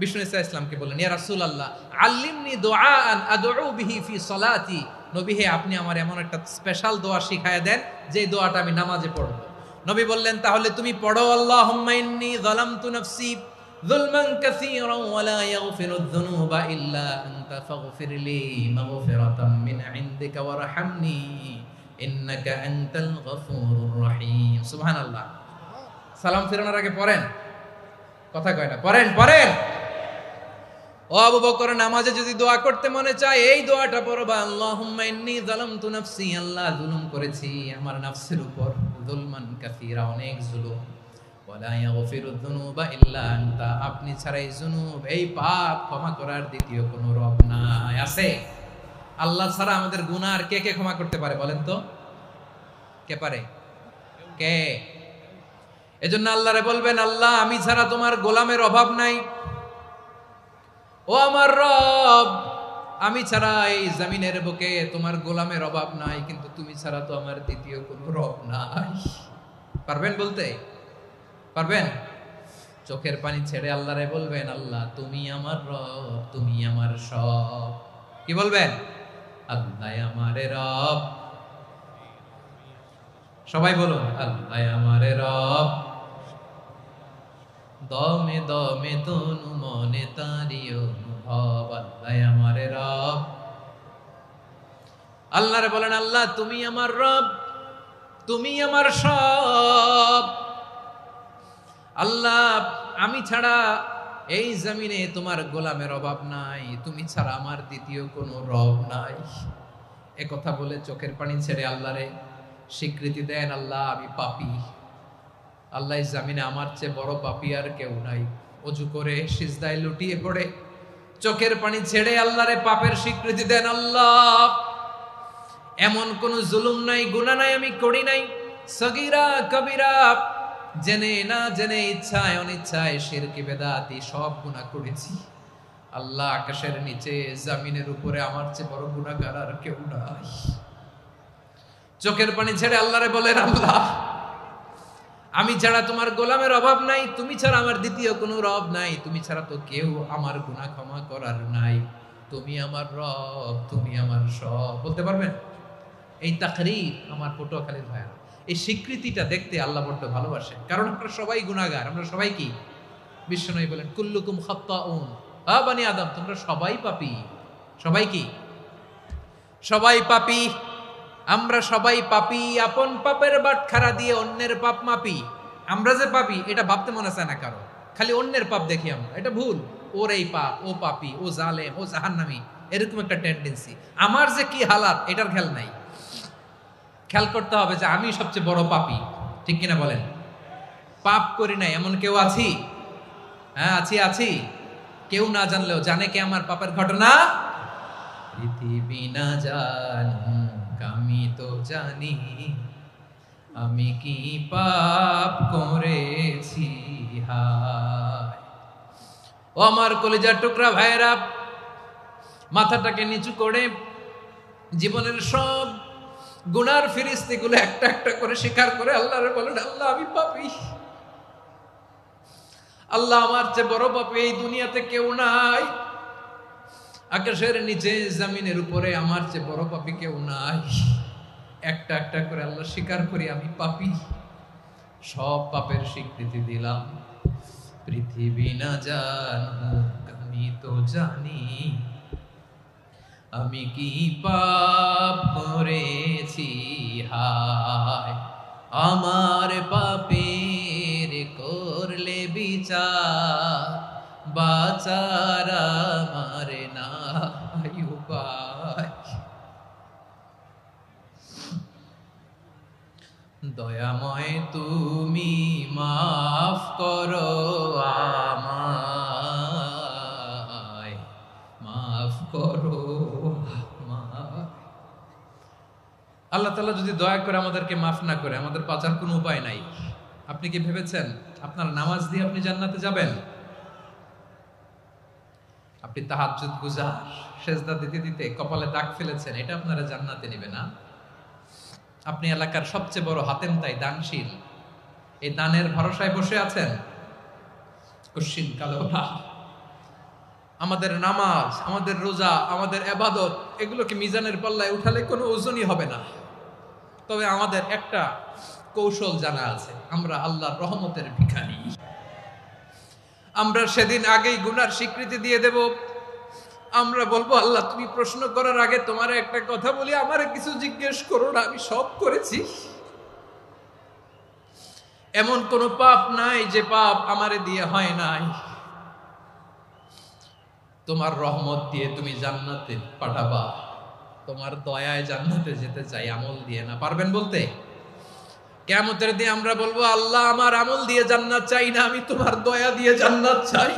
বিষ্ণু ইসা ইসলামকে বললেন, ইয়া রাসূলুল্লাহ আল্লিমনি দুআআন আদউ বিহি ফি সলাতি। নবী হে, আপনি আমার এমন একটা স্পেশাল দোয়া শিখায়া দেন যে দোয়াটা আমি নামাজে পড়ব। নবী বললেন, তাহলে তুমি পড়ো, আল্লাহুম্মা ইন্নী যালামতু নাফসি যুলমান কাসীরান ওয়া লা ইয়াগফিরুয যুনুবা ইল্লা আনতা ফাগফিরলি মাগফিরাতাম মিন ইনদিকা ওয়ারহামনি ইন্নাকা আনতাল গফুরুর রহিম। সুবহানাল্লাহ। সালাম ফিরানোর আগে পড়েন, কথা কয় না, পড়েন পড়েন। ও আবু বকর, নামাজে যদি দোয়া করতে মনে চায় এই দোয়াটা পড়বা, আল্লাহুম্মা ইন্নী যালামতু নাফসি, আল্লাহ জুলুম করেছি আমার নফসের উপর, যুলমান কাসীরা, অনেক জুলুম, ওয়া লা ইয়াগফিরুয যুনুবা ইল্লা আনতা, আপনি ছাড়া এই জুনুব, এই পাপ ক্ষমা করার দ্বিতীয় কোনো রব নাই। আছে? আল্লাহ ছাড়া আমাদের গুনাহ আর কে কে ক্ষমা করতে পারে বলেন তো? কে পারে? কে? এজন্য আল্লাহরে বলবেন, আল্লাহ আমি ছাড়া তোমার গোলামের অভাব নাই, ও আমার রব আমি ছাড়া এই জমিনের বুকে তোমার গোলামের অভাব নাই, কিন্তু তুমি ছাড়া তো আমার দ্বিতীয় কোনো রব নাই। পারবেন বলতে? পারবেন? চোখের পানি ছেড়ে আল্লাহরে বলবেন, আল্লাহ তুমি আমার রব, তুমি আমার সব। কি বলবেন? আল্লাহ আমারে রব। সবাই বলুন, আল্লাহ আমারে রব, দমে দমে তনু মনে তারি অনুভব, আল্লাহ আমারে রব। আল্লাহরে বলেন, আল্লাহ তুমি আমার রব, তুমি আমার সব। আল্লাহ আমি ছাড়া এই জমিনে তোমার গোলামের অভাব নাই, তুমি ছাড়া আমার দ্বিতীয় কোনো রব নাই। এ কথা বলে চোখের পানি ছেড়ে আল্লাহরে স্বীকৃতি দেন, আল্লাহ আমি পাপী, আল্লাহ জামিনে আমার চেয়ে বড় পাপী আর কেউ নাই। অজু করে সিজদায় লুটিয়ে পড়ে চোখের পানি ছেড়ে আল্লাহরে পাপের স্বীকৃতি দেন, আল্লাহ এমন কোন জুলুম নাই, গুনাহ নাই আমি করি নাই, সগীরা কবিরা, জেনে না জেনে, ইচ্ছায় অনিচ্ছায়, শিরকি বেদাতি সব গুনাহ করেছি। আল্লাহ আকাশের নিচে জমিনের উপরে আমার চেয়ে বড় গুনাহগার আর কেউ নাই। চোখের পানি ছেড়ে আল্লাহরে বলেন, আল্লাহ আমি ছাড়া তোমার গোলামের অভাব নাই, তুমি ছাড়া আমার দ্বিতীয় কোনো রব নাই, তুমি ছাড়া তো কেউ আমার গুনাহ ক্ষমা করার নাই, তুমি আমার রব, তুমি আমার সব। বলতে পারবেন? এই তাকরীর আমার পটুয়াখালীর ভাইয়া, এই স্বীকৃতিটা দেখতে আল্লাহ বড্ড ভালোবাসে, কারণ আমরা সবাই গুনাহগার, আমরা সবাই কি? বিশ্বনবী বলেন, কুল্লুকুম খাত্তাউন, আ বানি আদম তোমরা সবাই পাপী। সবাই কি? সবাই পাপী। আমরা সবাই পাপী, আপন পাপের বাটখারা দিয়ে অন্যের পাপ মাপি। আমরা যে পাপী এটা ভাবতে মনে চায় না কারো, খালি অন্যের পাপ দেখি আমরা, এটা ভুল। ওর এই পাপ, ও পাপী, ও জালেম, ও জাহান্নামী, এরকম একটা টেন্ডেন্সি। আমার যে কি হালাত এটার খেয়াল নাই। খেয়াল করতে হবে যে আমি সবচেয়ে বড় পাপী, ঠিক কিনা বলেন? পাপ করি নাই এমন কেউ আছি? হ্যাঁ আছি, আছি। কেউ না জানলেও জানে কে আমার পাপের ঘটনা? পৃথিবী না জানুক আমি তো জানি, আমি কি পাপ করেছি হায়। ও আমার কলিজার টুকরা ভাইরা, মাথাটাকে নিচু করে জীবনের সব গুনার ফিরিস্তিগুলো একটা একটা করে স্বীকার করে আল্লাহরে বলেন, আল্লাহ আমি পাপী, আল্লাহ আমার চেয়ে বড় পাপী এই দুনিয়াতে কেউ নাই, আকাশের নিচে জমিনের উপরে আমার চেয়ে বড় পাপী কেউ নাই। একটা একটা করে আল্লাহ স্বীকার করি আমি পাপী, সব পাপের স্বীকৃতি দিলাম। পৃথিবী না জানুক আমি তো জানি, আমি কি পাপ করেছি হায়। আমার পাপের করলে বিচার, বাঁচার আমার নাই উপায়। দয়াময় তুমি মাফ করো আমায়, মাফ করো আমায়। আল্লাহ তাআলা যদি দয়া করে আমাদেরকে মাফ না করে, আমাদের বাঁচার কোনো উপায় নাই। আপনি কি ভেবেছেন আপনার নামাজ দিয়ে আপনি জান্নাতে যাবেন? আপনি তাহাজ্জুদ গুজার, সেজদা দিতে দিতে কপালে দাগ ফেলেছেন, এটা আপনারা জান্নাতে নেবে না? আপনি এলাকার সবচেয়ে বড় হাতেম তাই দানশীল, এই দানের ভরসায় বসে আছেন, কশিন কালো না। আমাদের নামাজ, আমাদের রোজা, আমাদের ইবাদত, এগুলোকে মিজানের পাল্লায় উঠালে কোনো ওজনই হবে না। তবে আমাদের একটা কৌশল জানা আছে, আমরা আল্লাহর রহমতের ভিখারি। আমরা সেদিন আগেই গুনার স্বীকৃতি দিয়ে দেব। আমরা বলবো, আল্লাহ তুমি প্রশ্ন করার আগে তোমার একটা কথা বলি, আমারে কিছু জিজ্ঞেস করো না, আমি সব করেছি। এমন কোন পাপ নাই যে পাপ আমারে দিয়ে হয় নাই। তোমার রহমত দিয়ে তুমি জান্নাতে পাঠাবা, তোমার দয়ায় জান্নাতে যেতে চাই, আমল দিয়ে না। পারবেন বলতে? কিয়ামতের দিন আমরা বলবো, আল্লাহ আমার আমল দিয়ে জান্নাত চাই না, আমি তোমার দয়া দিয়ে জান্নাত চাই।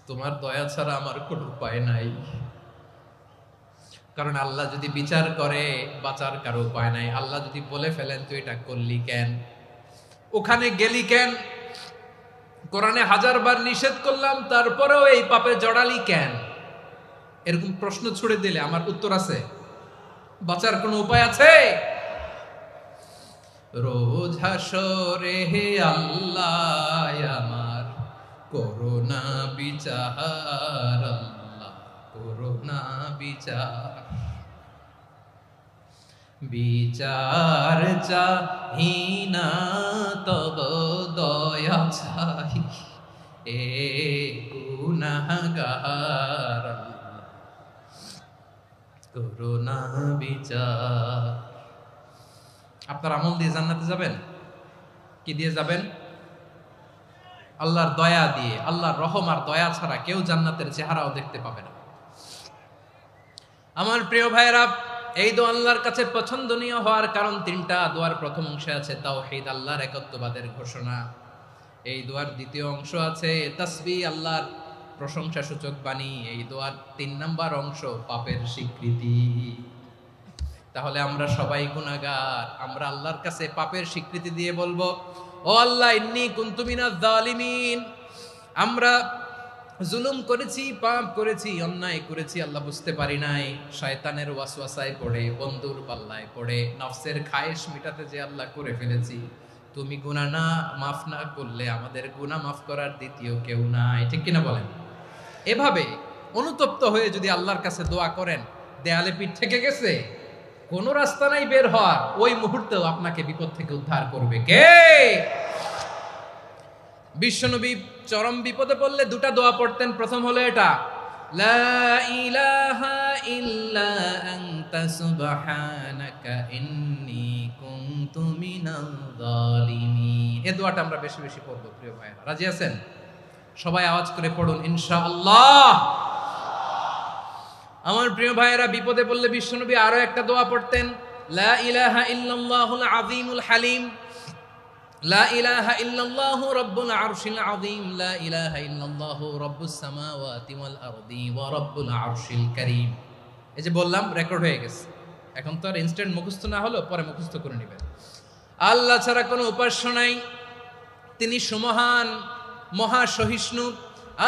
তোমার দয়া ছাড়া আমার কোনো উপায় নাই। কারণ আল্লাহ যদি বিচার করে, বাঁচার কারো উপায় নাই। আল্লাহ যদি বলে ফেলেন তুই এটা করলি কেন, ওখানে গেলি কেন, কোরআনে 1000 বার নিষেধ করলাম তারপরেও এই পাপে জড়ালি কেন, এরকম প্রশ্ন ছুড়ে দিলে আমার উত্তর আছে? বাঁচার কোনো উপায় আছে? রোজ হাসরে হে আল্লাহ আমার করোনা বিচার, আল্লাহ করোনা বিচার। বিচার চাহি না তব দয়া চাই, এ গুনাহগার, আল্লাহ করোনা বিচার। আপনার আমল দিয়ে জান্নাতে যাবেন? কি দিয়ে যাবেন? আল্লাহর দয়া দিয়ে। আল্লাহর রহম আর দয়া ছাড়া কেউ জান্নাতের চেহারাও দেখতে পাবে না। আমার প্রিয় ভাইয়েরা, এই দোয়া আল্লাহর কাছে পছন্দনীয় হওয়ার কারণ তিনটা। দোয়ার প্রথম অংশে আছে তাওহীদ, আল্লাহর একত্ববাদের ঘোষণা। এই দোয়ার দ্বিতীয় অংশ আছে তাসবিহ, আল্লাহর প্রশংসা সূচক বাণী। এই দোয়ার 3 নাম্বার অংশ পাপের স্বীকৃতি। তাহলে আমরা সবাই গুনাহগার। আমরা আল্লাহর কাছে পাপের স্বীকৃতি দিয়ে বলবো, ও আল্লাহ ইন্নী কুনতু মিনাজ জালিমিন, আমরা জুলুম করেছি, পাপ করেছি, অন্যায় করেছি, আল্লাহ বুঝতে পারি নাই। শয়তানের ওয়াসওয়াসায় পড়ে, বন্ধুর পাল্লায় পড়ে, নফসের খায়েশ মিটাতে যে আল্লাহ করে ফেলেছি। তুমি গুনাহ না মাফ না করলে আমাদের গুনাহ মাফ করার দ্বিতীয় কেউ নাই। ঠিক কিনা বলেন? এভাবে অনুতপ্ত হয়ে যদি আল্লাহর কাছে দোয়া করেন, দেয়ালে পিঠ থেকে গেছে, কোনো রাস্তা নাই বের হওয়ার, ওই মুহূর্তেও আপনাকে বিপদ থেকে উদ্ধার করবে কে? বিশ্বনবী চরম বিপদে পড়লে 2টা দোয়া পড়তেন। প্রথম হলো এটা, লা ইলাহা ইল্লা আনতা সুবহানাকা ইন্নী কুনতু মিনাল জালিমিন। এই দোয়াটা আমরা বেশি বেশি পড়ব প্রিয় ভাইরা। রাজি আছেন? সবাই আওয়াজ করে পড়ুন ইনশাআল্লাহ। আমার প্রিয় ভাইয়েরা, বিপদে পড়লে বিশ্বনবী আরো একটা দোয়া পড়তেন, লা ইলাহা ইল্লাল্লাহুল আযীমুল হালিম, লা ইলাহা ইল্লাল্লাহু রাব্বুল আরশিল আযীম, লা ইলাহা ইল্লাল্লাহু রাব্বুস সামাওয়াতি ওয়াল আরদি ওয়া রাব্বুল আরশিল কারীম। এই যে বললাম, রেকর্ড হয়ে গেছে। এখন তো আর ইনস্ট্যান্ট মুখস্থ না হলো, পরে মুখস্থ করে নেবেন। আল্লাহ ছাড়া কোনো উপাস্য নাই, তিনি সুমহান, মহা সহিষ্ণু।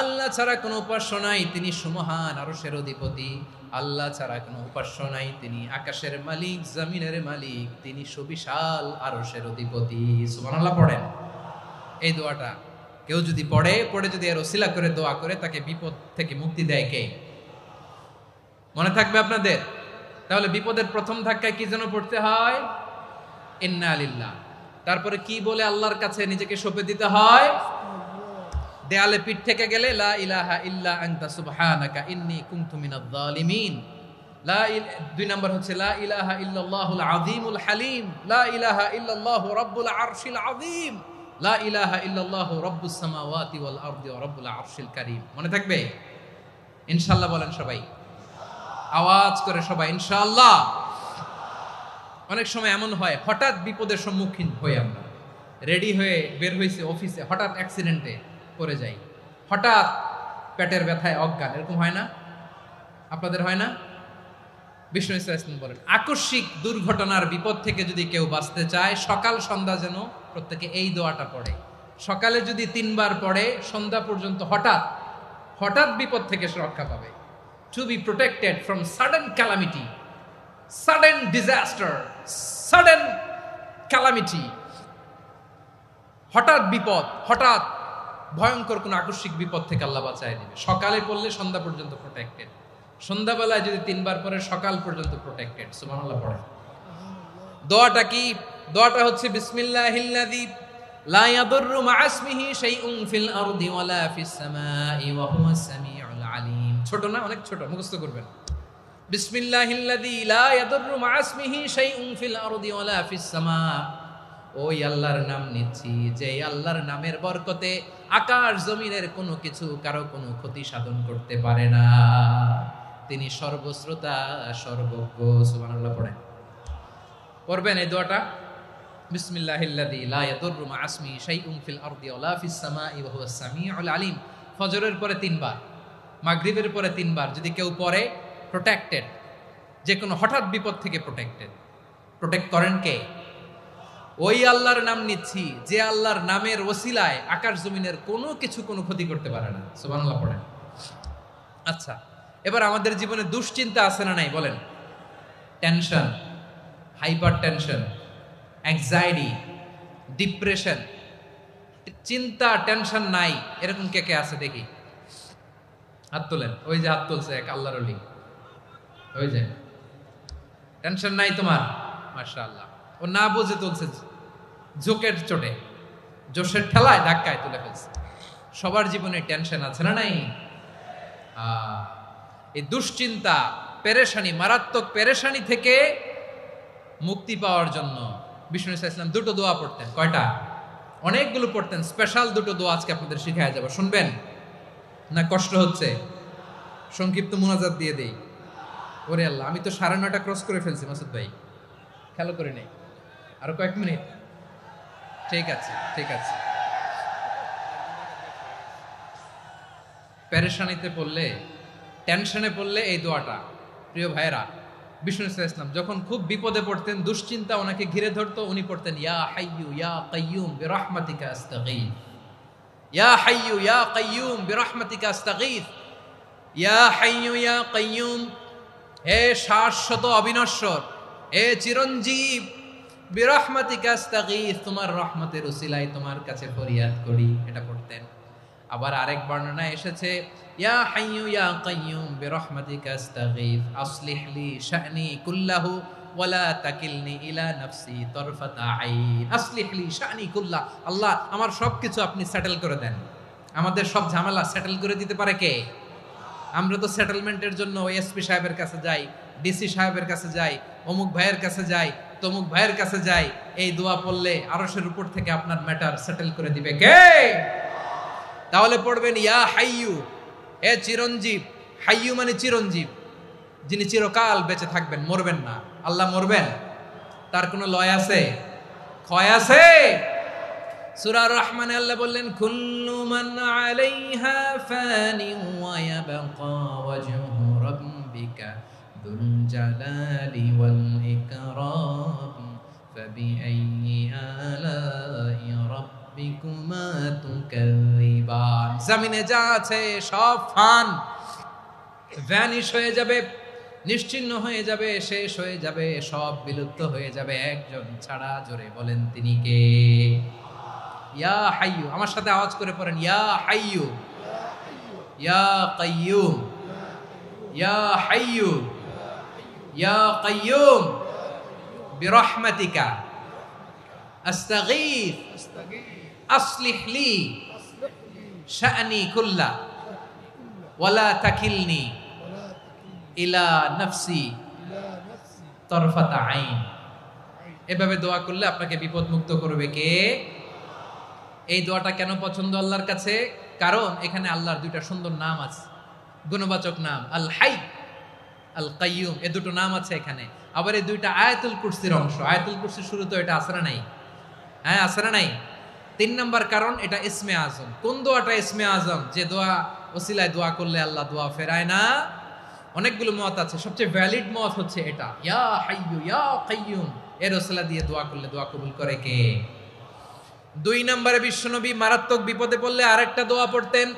আল্লাহ ছাড়া কোনো উপাস্য নাই, তিনি সুমহান, আরশের অধিপতি। আল্লাহ ছাড়া কোনো উপাস্য নাই, তিনি আকাশের মালিক, জমিনের মালিক, তিনি সুবিশাল আরশের অধিপতি। সুবহানাল্লাহ পড়েন। এই দোয়াটা কেউ যদি পড়ে যদি এর ওসিলা করে দোয়া করে, তাকে বিপদ থেকে মুক্তি দেয় কে? মনে থাকবে আপনাদের? তাহলে বিপদের প্রথম ধাক্কায় কি যেন পড়তে হয়? ইন্না লিল্লাহ। তারপরে কি বলে আল্লাহর কাছে নিজেকে সঁপে দিতে হয়? দেয়ালে পিঠ থেকে গেলে লা ইলাহা ইল্লা আনতা সুবহানাকা ইন্নী কুনতু মিনাজ জালিমিন। 2 নাম্বার হচ্ছে লা ইলাহা ইল্লাল্লাহুল আযীমুল হালিম, লা ইলাহা ইল্লাল্লাহু রাব্বুল আরশিল আযীম, লা ইলাহা ইল্লাল্লাহু রাব্বুস সামাওয়াতি ওয়াল আরদি ওয়া রাব্বুল আরশিল কারীম। মনে থাকবে? ইনশাআল্লাহ বলেন সবাই, আওয়াজ করে সবাই ইনশাআল্লাহ। অনেক সময় এমন হয়, হঠাৎ বিপদের সম্মুখীন হই আমরা, রেডি হয়ে বের হইছে অফিসে, হঠাৎ অ্যাক্সিডেন্টে পড়ে যাই, হঠাৎ পেটের ব্যথায় অজ্ঞান, এরকম হয় না? আপনাদের হয় না? বিষ্ণু ইসলাম বলেন, আকস্মিক দুর্ঘটনার বিপদ থেকে যদি কেউ বাঁচতে চায়, সকাল সন্ধ্যা যেন প্রত্যেকে এই দোয়াটা পড়ে। সকালে যদি 3 বার পড়ে, সন্ধ্যা পর্যন্ত হঠাৎ হঠাৎ বিপদ থেকে সে রক্ষা পাবে। To be protected from sudden calamity, sudden disaster, sudden calamity, হঠাৎ বিপদ, হঠাৎ ভয়ঙ্কর কোন আকস্মিক বিপদ থেকে আল্লাহ বাঁচায় দিবে। সকালে পড়লে সন্ধ্যা পর্যন্ত প্রোটেক্টেড, সন্ধ্যাবেলায় যদি 3 বার পরে সকাল পর্যন্ত প্রোটেক্টেড। সুবহানাল্লাহ পড়ে। দোয়াটা কি? দোয়াটা হচ্ছে বিসমিল্লাহিল্লাযী লা ইয়াদুররু মা ইসমিহি শাইউন ফিল আরদি ওয়ালা ফিস সামাই ওয়া হুয়াস সামিউল আলিম। ছোট না? অনেক ছোট, মুখস্থ করবেন। বিসমিল্লাহিল্লাযী লা ইয়াদুররু মা ইসমিহি শাইউন ফিল আরদি ওয়ালা ফিস সামা। ওই আল্লাহর নাম নিচ্ছি যে আল্লাহর নামের বরকতে আকাশ জমিনের কোনো কিছু কারো কোনো ক্ষতি সাধন করতে পারে না। তিনি সর্বশ্রোতা, সর্বজ্ঞ। সুবহানাল্লাহ পড়েন। পড়বেন এই দোয়াটা, বিসমিল্লাহিল্লাযী লা ইয়াদুররু মা ইসমিহি শাইউন ফিল আরদি ওয়ালা ফিস সামাই ওয়া হুয়াস সামিউল আলিম। ফজরের পরে 3 বার, মাগরিবের পরে 3 বার যদি কেউ পড়ে, প্রোটেক্টেড, যে কোনো হঠাৎ বিপদ থেকে প্রোটেক্টেড। প্রোটেক্ট করেন কে? ওই আল্লাহর নাম নিচ্ছি যে আল্লাহর নামের ওসিলায় আকাশ জমিনের কোনো কিছু কোনো ক্ষতি করতে পারে না। সুবহানাল্লাহ পড়েন। আচ্ছা, এবার আমাদের জীবনে দুশ্চিন্তা আছে না নাই বলেন? Tension, hyper tension, anxiety, depression, চিন্তা, টেনশন নাই এরকম কে কে আছে দেখি? হাত তোলেন। ওই যে হাত তুলছে এক আল্লাহর ওলি, ওই যে। টেনশন নাই তোমার? মাশাআল্লাহ। ও না বুঝে তুলছে, ঝোঁকের চোটে, জোশের ঠেলায় ধাক্কায় তুলে ফেলছে। সবার জীবনে টেনশন আছে না নাই? এই দুশ্চিন্তা, পেরেশানি, মারাত্মক পেরেশানি থেকে মুক্তি পাওয়ার জন্য বিষ্ণু ইসলাম 2টো দোয়া পড়তেন। কয়টা? অনেকগুলো পড়তেন। স্পেশাল 2টো দোয়া আজকে আপনাদের শিখায়া যাব, শুনবেন না? কষ্ট হচ্ছে? সংক্ষিপ্ত মুনাজাত দিয়ে দেই। ওরে আল্লাহ, আমি তো 9:30 ক্রস করে ফেলছি মাসুদ ভাই, খেয়াল করে নেই। আরো কয়েক মিনিট? ঠিক আছে, ঠিক আছে। পেরেশানিতে পড়লে, টেনশনে পড়লে এই দোয়াটা, প্রিয় ভাইরা, বিষ্ণু ইসলাম যখন খুব বিপদে পড়তেন, দুশ্চিন্তা ওনাকে ঘিরে ধরতো, উনি পড়তেন ইয়া হাইয়ু ইয়া কাইয়ুম বিরহমাতিকা আস্তাগীথ, ইয়া হাইয়ু ইয়া কাইয়ুম বিরহমাতিকা আস্তাগীথ, ইয়া হাইয়ু ইয়া কাইয়ুম, হে শাশ্বত অবিনশ্বর, হে চিরঞ্জীব, বিরহমাতিকা আস্তাগীথ, তোমার রহমতের উসিলায় তোমার কাছে ফরিয়াদ করি। এটা পড়তেন। আবার আরেক বর্ণনায় এসেছে ইয়া হাইয়ু ইয়া কাইয়ুম বিরহমাতিকা আস্তাগীথ আসলিহ লি শা'নি কুল্লাহু ওয়ালা তাকিলনি ইলা নাফসি তারফাতা আইন। আসলিহ লি শা'নি কুল্লাহ, আল্লাহ আমার সবকিছু আপনি সেটেল করে দেন। আমাদের সব ঝামেলা সেটেল করে দিতে পারে কে? আমরা তো সেটেলমেন্টের জন্য এসপি সাহেবের কাছে যাই, ডিসি সাহেবের কাছে যাই, অমুক ভাইয়ের কাছে যাই, তমুক ভাইয়ের কাছে যাই। এই দোয়া পড়লে আরশের উপর থেকে আপনার ম্যাটার সেটেল করে দিবে কে? তাহলে পড়বেন ইয়া হাইয়ু, হে চিরঞ্জীব। হাইয়ু মানে চিরঞ্জীব, যিনি চিরকাল বেঁচে থাকবেন, মরবেন না। আল্লাহ মরবেন? তার কোনো লয় আছে? ক্ষয় আছে? সূরা রহমানে আল্লাহ বললেন কুল্লু মান আলাইহা ফানি ওয়া ইয়াবকা ওয়াজহু রাব্বিকা যুল জালালি ওয়াল ইকরাম ফাবিআইয়ি আলাই রাব্বিকুমা তুকাযিবান। জমিনে যা আছে সব ফান, ভ্যানিশ হয়ে যাবে, নিশ্চিহ্ন হয়ে যাবে, শেষ হয়ে যাবে, সব বিলুপ্ত হয়ে যাবে, একজন ছাড়া। জোরে বলেন তিনি কে? ইয়া হাইয়ু। আমার সাথে আওয়াজ করে পড়েন ইয়া হাইয়ু ইয়া কাইয়ুম ইয়া হাইয়ু ইয়া কাইয়ুম বিরহমাতিকা আস্তাগীথ আসলিহ লি শা'নি কুল্লা ওয়ালা তাকিলনি ইলা নাফসি তারফাতা আইন। এভাবে দোয়া করলে আপনাকে বিপদ মুক্ত করবে কে? এই দোয়াটা কেন পছন্দ আল্লাহর কাছে? কারণ এখানে আল্লাহর 2টা সুন্দর নাম আছে, গুণবাচক নাম, আল হাই, আল কাইয়ুম। এই 2টো নাম আছে এখানে। আবার এই 2টা আয়াতুল কুরসির অংশ। আয়াতুল কুরসির শুরুতে এটা আছে না নাই? হ্যাঁ, আছে না নাই? 3 নাম্বার কারণ এটা ইসমে আজম। কোন দোয়াটা ইসমে আজম? যে দোয়া ওসিলায় দোয়া করলে আল্লাহ দোয়া ফেরায় না। অনেকগুলো মত আছে, সবচেয়ে ভ্যালিড মত হচ্ছে এটা, ইয়া হাইয়ু ইয়া কাইয়ুম। এর ওসিলা দিয়ে দোয়া করলে দোয়া কবুল করে কে? 2 নম্বরে বিশ্বনবী মারাত্মক বিপদে পড়লে আরেকটা দোয়া পড়তেন,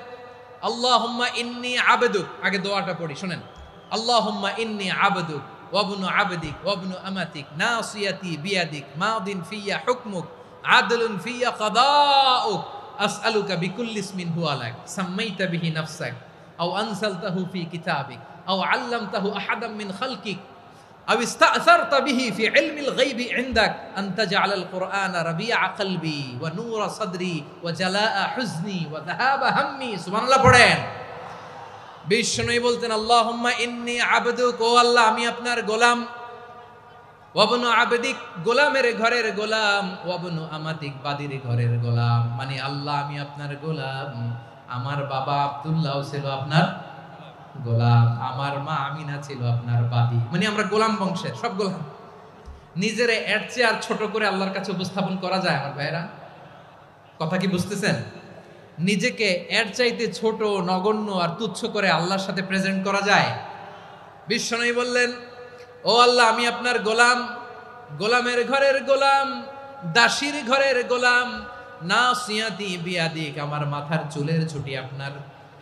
আল্লাহুম্মা ইন্নী আবদুক, আগে দোয়াটা পড়ি শুনেন। আল্লাহুম্মা ইন্নী আবদুক ওয়া ইবনু আবদিক ওয়া ইবনু আমাতিক নাসিয়াতি বিয়াদিক মাদিন ফিয়া হুকমুক আদলুন ফিয়া কাদাউক আসআলুকা বিকুল্লি ইসমিন হুয়া লাক সাম্মাইতা বিহি নাফসাক আও আনসালতাহু ফি কিতাবিক আও আল্লামতাহু আহাদাম মিন খালকিক আও ইস্তা'সারতা বিহি ফি ইলমিল গায়বি ইনদাক আন তাজআলাল কুরআনা রাবিআ কলবি ওয়া নূরা সাদরি ওয়া জালাআ হুজনি ওয়া যাহাবা হাম্মি। সুবহানাল্লাহ পড়েন। বিষ্ণুই বলতেন আল্লাহুম্মা ইন্নী আবদুক, ও আল্লাহ আমি আপনার গোলাম, ওয়া ইবনু আবদিক গোলামের ঘরের গোলাম, ওয়া ইবনু আমাতিক বাদির ঘরের গোলাম। মানে আল্লাহ আমি আপনার গোলাম, আমার বাবা আব্দুল্লাহ ছিল আপনার গোলাম, আমার মা আমিনা ছিল আপনার বাদী। মানে আমরা গোলাম বংশের সব গোলাম। নিজের এর চেয়ে আর ছোট করে আল্লাহর কাছে উপস্থাপন করা যায় আমার ভাইরা? কথা কি বুঝতেছেন? নিজেকে এর চাইতে ছোট নগণ্য আর তুচ্ছ করে আল্লাহর সাথে প্রেজেন্ট করা যায়? বিশ্বনবী বললেন ও আল্লাহ আমি আপনার গোলাম, গোলামের ঘরের গোলাম, দাসীর ঘরের গোলাম, নাসিয়াতি বিয়াদিক আমার মাথার চুলের ছুটি আপনার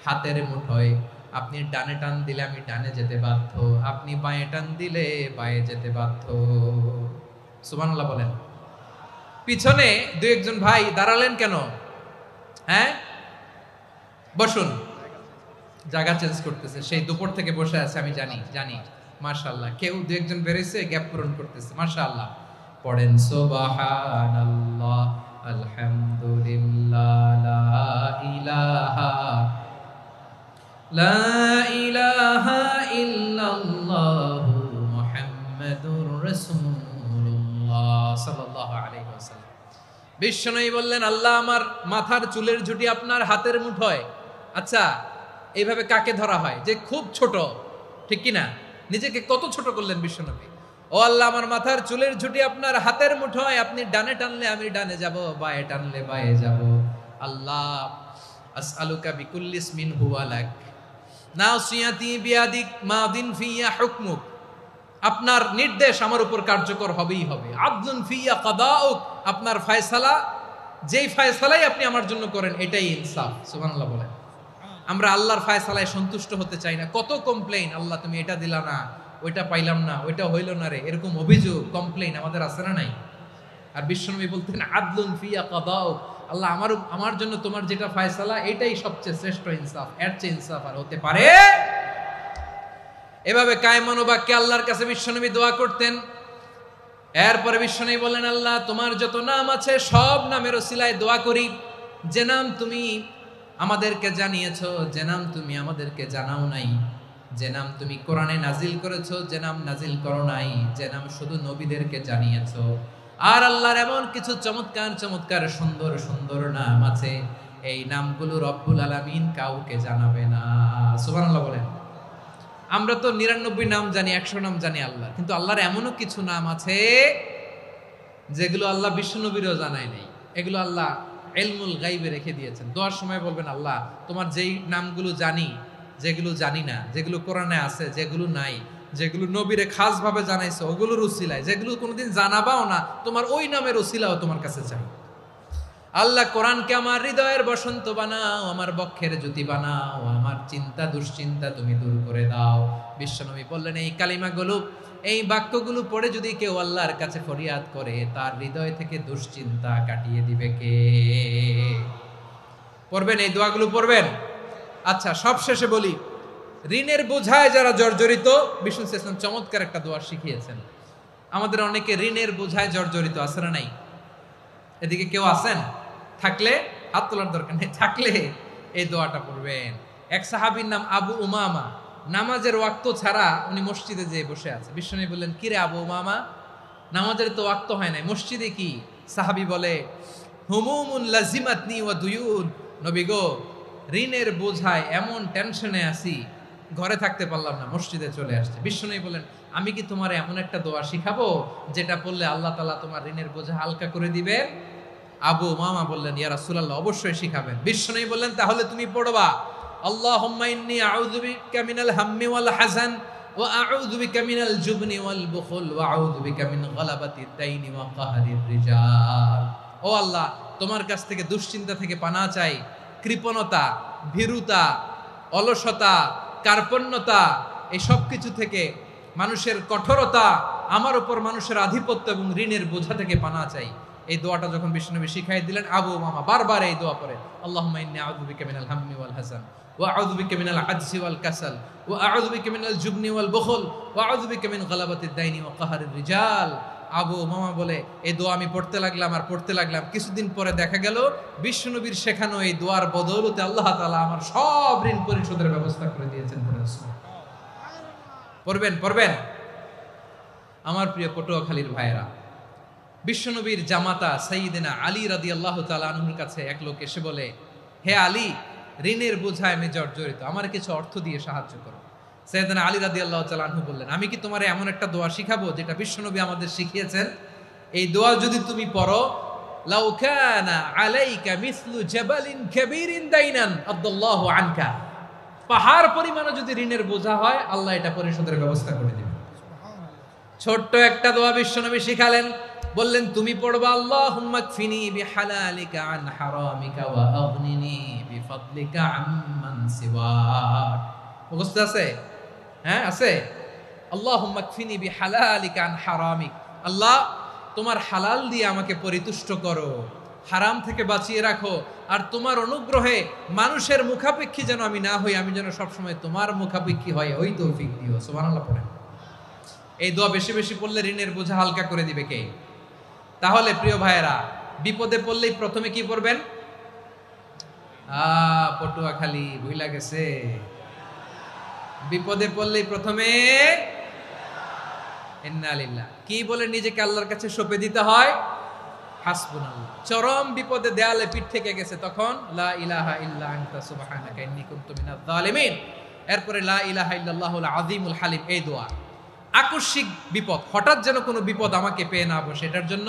হাতের মুঠোয়, আপনি ডানে টান দিলে আমি ডানে যেতে বাধ্য, আপনি বাঁয়ে টান দিলে বাঁয়ে যেতে বাধ্য। সুবহানাল্লাহ বলেন। পিছনে দুই একজন ভাই দাঁড়ালেন কেন? হ্যাঁ বসুন, জায়গা চেঞ্জ করতেছে, সেই দুপুর থেকে বসে আছে আমি জানি মাশাআল্লাহ। কেউ দু একজন বেরিয়েছে গ্যাপ পূরণ করতেছে মাশাআল্লাহ। পড়েন সুবহানাল্লাহ আলহামদুলিল্লাহ লা ইলাহা ইল্লাল্লাহু মুহাম্মাদুর রাসূলুল্লাহ সাল্লাল্লাহু আলাইহি ওয়াসাল্লাম। বিশ্বনবী বললেন আল্লাহ আমার মাথার চুলের ঝুঁটি আপনার হাতের মুঠোয়। আচ্ছা এইভাবে কাকে ধরা হয়? যে খুব ছোট, ঠিক কি না? নিজেকে কত ছোট করলেন বিশ্বনবী। ও আল্লাহ আমার মাথার চুলের ঝুঁটি আপনার হাতের মুঠোয়, আপনি ডানে টানলে আমি ডানে যাব, বাঁয়ে টানলে বাঁয়ে যাব। আল্লাহ আসআলুকা বিকুল্লি ইসমিন হুয়া লাক নাসিয়াতি বিয়াদিক মাদিন ফিয়া হুকমুক, আপনার নির্দেশ আমার উপর কার্যকর হবেই হবে। আদলুন ফিয়া কাদাউক, আপনার ফয়সালা যেই ফয়সালাই আপনি আমার জন্য করেন এটাই ইনসাফ। সুবহানাল্লাহ বলেন। আমরা আল্লাহর ফয়সালায় সন্তুষ্ট হতে চাই না। কত কমপ্লেইন, আল্লাহ তুমি এটা দিলা না, ওইটা পাইলাম না, ওইটা হইল না রে, এরকম অভিযোগ কমপ্লেইন আমাদের আছে না নাই? আর বিশ্বনবী বলতেন আদলুন ফিয়া কাদাউক, আল্লাহ আমার জন্য তোমার যেটা ফয়সালা এটাই সবচেয়ে শ্রেষ্ঠ ইনসাফ, এর চেয়ে ইনসাফ আর হতে পারে? এভাবে কায়মান বাক্যে আল্লাহর কাছে বিশ্বনবী দোয়া করতেন। এরপরে বিশ্বনবী বললেন আল্লাহ তোমার যত নাম আছে সব নামের ওসিলায় দোয়া করি, যে নাম তুমি আমাদেরকে জানিয়েছো, যে নাম তুমি আমাদেরকে জানাও নাই, যে নাম তুমি কোরআনে নাজিল করেছো, যে নাম নাজিল করো নাই, যে নাম শুধু নবীদেরকে জানিয়েছো। আর আল্লাহর এমন কিছু চমৎকার চমৎকার সুন্দর সুন্দর নাম আছে, এই নামগুলো রব্বুল আলামিন কাউকে জানাবে না। সুবহানাল্লাহ বলেন। আমরা তো 99 নাম জানি, 100 নাম জানি আল্লাহ, কিন্তু আল্লাহর এমনও কিছু নাম আছে যেগুলো আল্লাহ বিশ্বনবীরও জানায় নাই। এগুলো আল্লাহ ইলমুল গায়বে রেখে দিয়েছেন। দোয়ার সময় বলবেন আল্লাহ তোমার যেই নামগুলো জানি, যেগুলো জানি না, যেগুলো কোরআনে আছে, যেগুলো নাই, যেগুলো নবীরে খাস ভাবে জানাইছো ওগুলোর উসিলায়, যেগুলো কোনোদিন জানাবাও না তোমার ওই নামের উসিলাও তোমার কাছে চাই। আল্লাহ কোরআনকে আমার হৃদয়ের বসন্ত বানাও, আমার বক্ষের জ্যোতি বানাও, আমার চিন্তা দুশ্চিন্তা তুমি দূর করে দাও। বিশ্বনবী বললেন এই কালিমাগুলো, এই বাক্যগুলো পড়ে যদি কেউ আল্লাহর কাছে ফরিয়াদ করে তার হৃদয় থেকে দুশ্চিন্তা কাটিয়ে দিবে কে? পড়বেন এই দোয়াগুলো পড়বেন। আচ্ছা সব শেষে বলি, ঋণের বোঝায় যারা জর্জরিত, বিষ্ণু ইসলাম চমৎকার একটা দোয়া শিখিয়েছেন। আমাদের অনেকে ঋণের বোঝায় জর্জরিত, আছে না নাই? এদিকে কেউ আছেন? থাকলে হাত তোলার দরকার নেই, থাকলে এই দোয়াটা পড়বেন। এক সাহাবীর নাম আবু উমামা, নামাজের ওয়াক্ত ছাড়া উনি মসজিদে যেয়ে বসে আছে। বিশ্বনবী বললেন কি রে আবু উমামা, নামাজের তো ওয়াক্ত হয় নাই, মসজিদে কি? সাহাবী বলে হুমুমুন লাজিমাতনি ওয়া দুয়ুন, নবী গো ঋণের বোঝায় এমন টেনশনে আছি ঘরে থাকতে পারলাম না, মসজিদে চলে আসছে। বিশ্বনবী বলেন আমি কি তোমার এমন একটা দোয়া শিখাবো যেটা পড়লে আল্লাহ তাআলা তোমার ঋণের বোঝা হালকা করে দিবে? আবু উমামা বললেন ইয়া রাসূলুল্লাহ অবশ্যই শিখাবেন। বিশ্বনবী বললেন তাহলে তুমি পড়বা আল্লাহুম্মা ইন্নী আউযু বিকা মিনাল হাম্মি ওয়াল হাযান ওয়া আউযু বিকা মিনাল জুবনি ওয়াল বুখল ওয়া আউযু বিকা মিন গালাবাতিদ দাইনি ওয়া কাহরির রিজাল। ও আল্লাহ তোমার কাছ থেকে দুশ্চিন্তা থেকে পানাহ চাই, কৃপণতা, ভীরুতা, অলসতা, কার্পণ্যতা, এই সব কিছু থেকে, মানুষের কঠোরতা, আমার উপর মানুষের আধিপত্য এবং ঋণের বোঝা থেকে পানা চাই। এই দোয়াটা যখন বিশ্বনবী শিখাই দিলেন, আবু উমামা বারবার এই দোয়া পড়ে, আল্লাহুম্মা ইন্নী আউযু বিকা মিনাল হাম্মি ওয়াল হাসান ওয়া আউযু বিকা মিনাল আজজি ওয়াল কাসাল ওয়া আউযু বিকা মিনাল জুবনি ওয়াল বুখল ওয়া আউযু বিকা মিন গালাবাতিদ দাইনি ওয়া কাহরির রিজাল। আবু উমামা বলে এই দোয়া আমি পড়তে লাগলাম। কিছুদিন পরে দেখা গেল বিশ্বনবীর শেখানো এই দোয়ার বদৌলতে আল্লাহ তাআলা আমার সব ঋণ পরিশোধের ব্যবস্থা করে দিয়েছেন। পড়বেন। আমার প্রিয় পটুয়াখালীর ভাইয়েরা, বিশ্বনবীর জামাতা সাইয়্যিদিনা আলী রাদিয়াল্লাহু তাআলা আনহুর কাছে এক লোক এসে বলে, হে আলী, ঋণের বোঝায় আমি জর্জরিত, আমার কিছু অর্থ দিয়ে সাহায্য করো। সাইয়্যিদিনা আলী রাদিয়াল্লাহু তাআলা আনহু বললেন, আমি কি তোমারে এমন একটা দোয়া শিখাবো যেটা বিশ্বনবী আমাদের শিখিয়েছেন? এই দোয়া যদি তুমি পড়ো, লাউ কানা আলাইকা মিসলু জাবালিন কাবীরিন দাইনান আদাল্লাহু আনকা, পাহাড় পরিমাণে যদি ঋণের বোঝা হয়, আল্লাহ এটা পরিশোধের ব্যবস্থা করে দিবেন। ছোট্ট একটা দোয়া বিশ্বনবী শিখালেন, বললেন তুমি পড়বা, আল্লাহুম্মা কফিনি বিহালালিকা আন হারামিকা ওয়া আগনিনি বিফাদলিকা আম্মান সিওয়াক। মুখস্থ আছে? হ্যাঁ আছে। আল্লাহুম্মা কফিনি বিহালালিকা আন হারামিক, আল্লাহ তোমার হালাল দিয়ে আমাকে পরিতুষ্ট করো, হারাম থেকে বাঁচিয়ে রাখো, আর তোমার অনুগ্রহে মানুষের মুখাপেক্ষী যেন আমি না হই, আমি যেন সবসময় তোমার মুখাপেক্ষী হয়, ওই তৌফিক দিও। সুবহানাল্লাহ পড়েন। এই দোয়া বেশি বেশি পড়লে ঋণের বোঝা হালকা করে দিবে কে? তাহলে প্রিয় ভাইয়েরা, বিপদে পড়লেই প্রথমে কি পড়বেন? পটুয়াখালী ভুইলা গেছে। বিপদে পড়লেই প্রথমে ইন্না লিল্লাহ কি বলে নিজেকে আল্লাহর কাছে সঁপে দিতে হয়? হাসবুনাল্লাহ। চরম বিপদে দেয়ালে পিঠ থেকে গেছে, তখন লা ইলাহা ইল্লা আনতা সুবহানাকা ইন্নী কুনতু মিনাজ জালিমিন। এরপরে লা ইলাহা ইল্লাল্লাহুল আযীমুল হালিম, এই দোয়া। আকস্মিক বিপদ, হঠাৎ যেন কোনো বিপদ আমাকে পেয়ে না বসে, এটার জন্য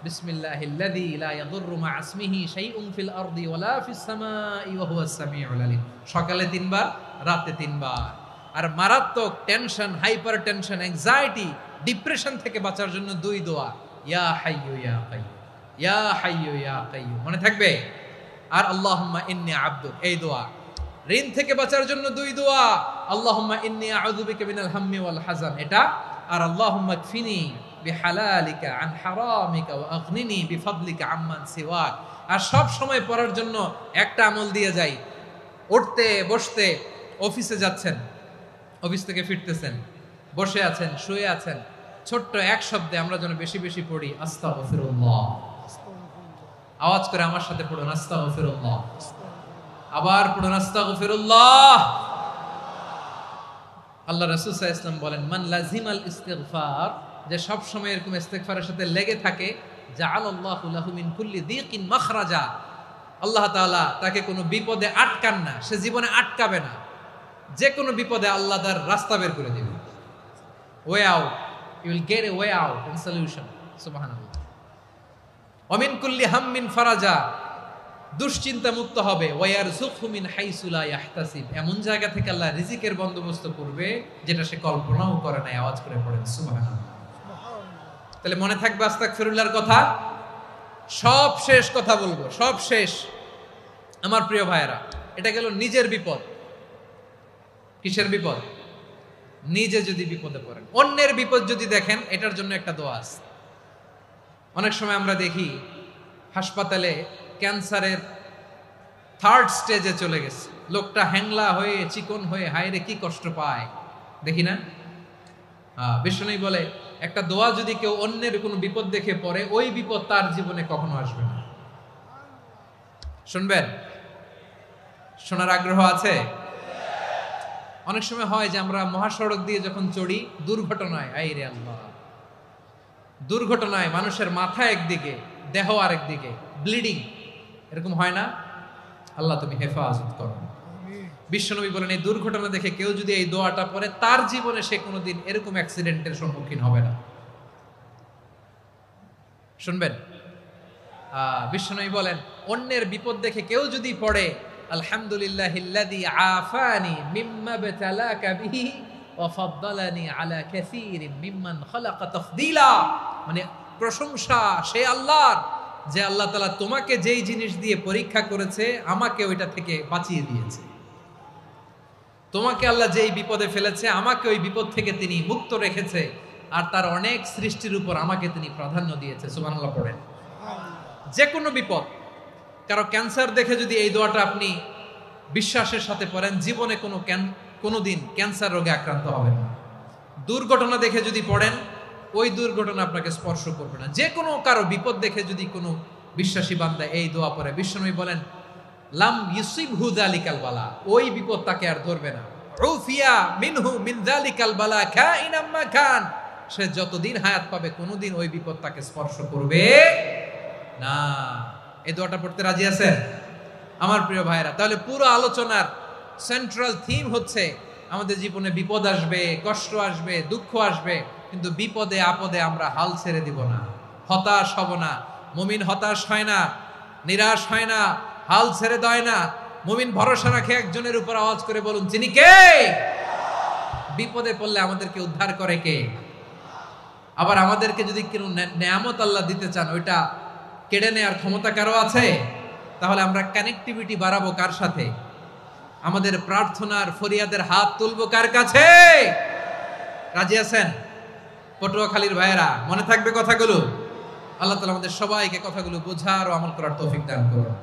বিসমিল্লাহিল্লাযী লা ইয়াদুররু মা ইসমিহি শাইউন ফিল আরদি ওয়ালা ফিস সামাই ওয়া হুয়াস সামিউল আলীম। সকালে 3 বার, রাতে 3 বার। আর মারাত্মক tension, hyper tension, anxiety, depression থেকে বাঁচার জন্য 2 দোয়া, ইয়া হাইয়্যু ইয়া কাইয়্যুম, ইয়া হাইয়্যু ইয়া কাইয়্যুম, মনে থাকবে? আর আল্লাহুম্মা ইন্নী আবদুক, এই দোয়া। ঋণ থেকে বাঁচার জন্য 2 দোয়া, আল্লাহুম্মা ইন্নী আউযু বিকা মিনাল হাম্মি ওয়াল হাযান, এটা। আর আল্লাহুম্মা কফিনি বিহালালিকা আন হারামিকা ওয়া আগনিনি বিফাদলিকা আম্মান সিওয়াক। আর সব সময় পড়ার জন্য একটা আমল দিয়ে যাই, উঠতে বসতে, অফিসে যাচ্ছেন, অফিস থেকে ফিরতেছেন, বসে আছেন, শুয়ে আছেন, ছোট্ট এক শব্দে আমরা যেন বেশি বেশি পড়ি আস্তাগফিরুল্লাহ। আওয়াজ করে আমার সাথে পড়ুন, আস্তাগফিরুল্লাহ। আবার পড়ুন, আস্তাগফিরুল্লাহ। আল্লাহ রাসূল সাল্লাল্লাহু আলাইহি ওয়াসাল্লাম বলেন, মান লাজিমাল ইস্তিগফার, যে সব সময় এরকম ইস্তিগফারের সাথে লেগে থাকে, জাআলাল্লাহু লাহু মিন কুল্লি যিকিন মাখরাজা, আল্লাহ তাআলা তাকে কোনো বিপদে আটকান না, সে জীবনে আটকাবে না, যে কোনো বিপদে আল্লাহ তার রাস্তা বের করে দিবে। Way out, you will get a way out and solution. সুবহানাল্লাহ। ওয়া মিন কুল্লি হাম্মিন ফারাজা, দুশ্চিন্তা মুক্ত হবে। ওয়ারযুকহু মিন হাইসু লা ইয়াহতাসিব, এমন জায়গা থেকে আল্লাহ রিজিকের বন্দোবস্ত করবে যেটা সে কল্পনাও করে নাই। আওয়াজ করে পড়েন সুবহানাল্লাহ। তাহলে মনে থাকবে আস্তাগফিরুল্লাহর কথা। সব শেষ কথা বলবো, সব শেষ আমার প্রিয় ভাইয়েরা। এটা গেল নিজের বিপদ। কিসের বিপদ? নিজে যদি বিপদে পড়েন। অন্যের বিপদ যদি দেখেন, এটার জন্য একটা দোয়া আছে। অনেক সময় আমরা দেখি হাসপাতালে ক্যান্সারের 3rd স্টেজে চলে গেছে, লোকটা হ্যাংলা হয়ে, চিকন হয়ে, হায়রে কি কষ্ট পায়, দেখি না? বিষ্ণু বলে, একটা দোয়া যদি কেউ অন্যের কোনো বিপদ দেখে পড়ে, ওই বিপদ তার জীবনে কখনো আসবে না। শুনবেন? শোনার আগ্রহ আছে? অনেক সময় হয় যে আমরা মহাসড়ক দিয়ে যখন চড়ি, দুর্ঘটনায়, আইরে আল্লাহ, দুর্ঘটনায় মানুষের মাথা একদিকে, দেহ আরেকদিকে, ব্লিডিং, এরকম হয় না? আল্লাহ তুমি হেফাজত করো। বিশ্বনবী বলেন, এই দুর্ঘটনা দেখে কেউ যদি এই দোয়াটা পড়ে, তার জীবনে সে কোনোদিন এরকম অ্যাক্সিডেন্টের সম্মুখীন হবে না। শুনবেন? বিশ্বনবী বলেন, অন্যের বিপদ দেখে কেউ যদি পড়ে, আলহামদুলিল্লাহিল্লাযী আফানি মিম্মা বতালাকা বিহি ওয়া ফাদ্দালানি আলা কাসীরিন মিম্মান খালাকা তাফদীলা, মানে প্রশংসা সে আল্লাহর যে আল্লাহ তাআলা তোমাকে যেই জিনিস দিয়ে পরীক্ষা করেছে আমাকে ওইটা থেকে বাঁচিয়ে দিয়েছে। তোমাকে আল্লাহ যেই বিপদে ফেলেছে আমাকে ওই বিপদ থেকে তিনি মুক্ত রেখেছে, আর তার অনেক সৃষ্টির উপর আমাকে তিনি প্রাধান্য দিয়েছে। সুবহানাল্লাহ পড়েন। যে কোনো বিপদ, কারো ক্যান্সার দেখে যদি এই দোয়াটা আপনি বিশ্বাসের সাথে পড়েন, জীবনে কোনোদিন ক্যান্সার রোগে আক্রান্ত হবেন না। দুর্ঘটনা দেখে যদি পড়েন, ওই দুর্ঘটনা আপনাকে স্পর্শ করবে না। যে কোনো কারো বিপদ দেখে যদি কোনো বিশ্বাসী বান্দা এই দোয়া পড়ে, বিশ্বনবী বলেন লাম ইউসিবহু যালিকাল বালা, ওই বিপদ তাকে আর ধরবে না। উফিয়া মিনহু মিন যালিকাল বালা কাইনাম মা কান, সে যতদিন হায়াত পাবে কোনোদিন ওই বিপদ তাকে স্পর্শ করবে না। এই দোয়াটা পড়তে রাজি আছেন আমার প্রিয় ভাইরা? তাহলে পুরো আলোচনার সেন্ট্রাল থিম হচ্ছে আমাদের জীবনে বিপদ আসবে, কষ্ট আসবে, দুঃখ আসবে, কিন্তু বিপদে আপদে আমরা হাল ছেড়ে দিব না, হতাশ হব না। মুমিন হতাশ হয় না, নিরাশ হয় না, হাল ছেড়ে দেয় না। মুমিন ভরসা রাখে একজনের উপর। আওয়াজ করে বলুন, যিনি কে? বিপদে পড়লে আমাদেরকে উদ্ধার করে কে? আবার আমাদেরকে যদি কোনো নেয়ামত আল্লাহ দিতে চান, ওইটা কেড়ে নেওয়ার ক্ষমতা কারো আছে? তাহলে আমরা কানেক্টিভিটি বাড়াবো কার সাথে? আমাদের প্রার্থনার ফরিয়াদের হাত তুলবো কার কাছে? রাজি আছেন পটুয়াখালীর ভাইয়েরা? মনে থাকবে কথাগুলো? আল্লাহ তাআলা আমাদের সবাইকে কথাগুলো বোঝার ও আমল করার তৌফিক দান করুন।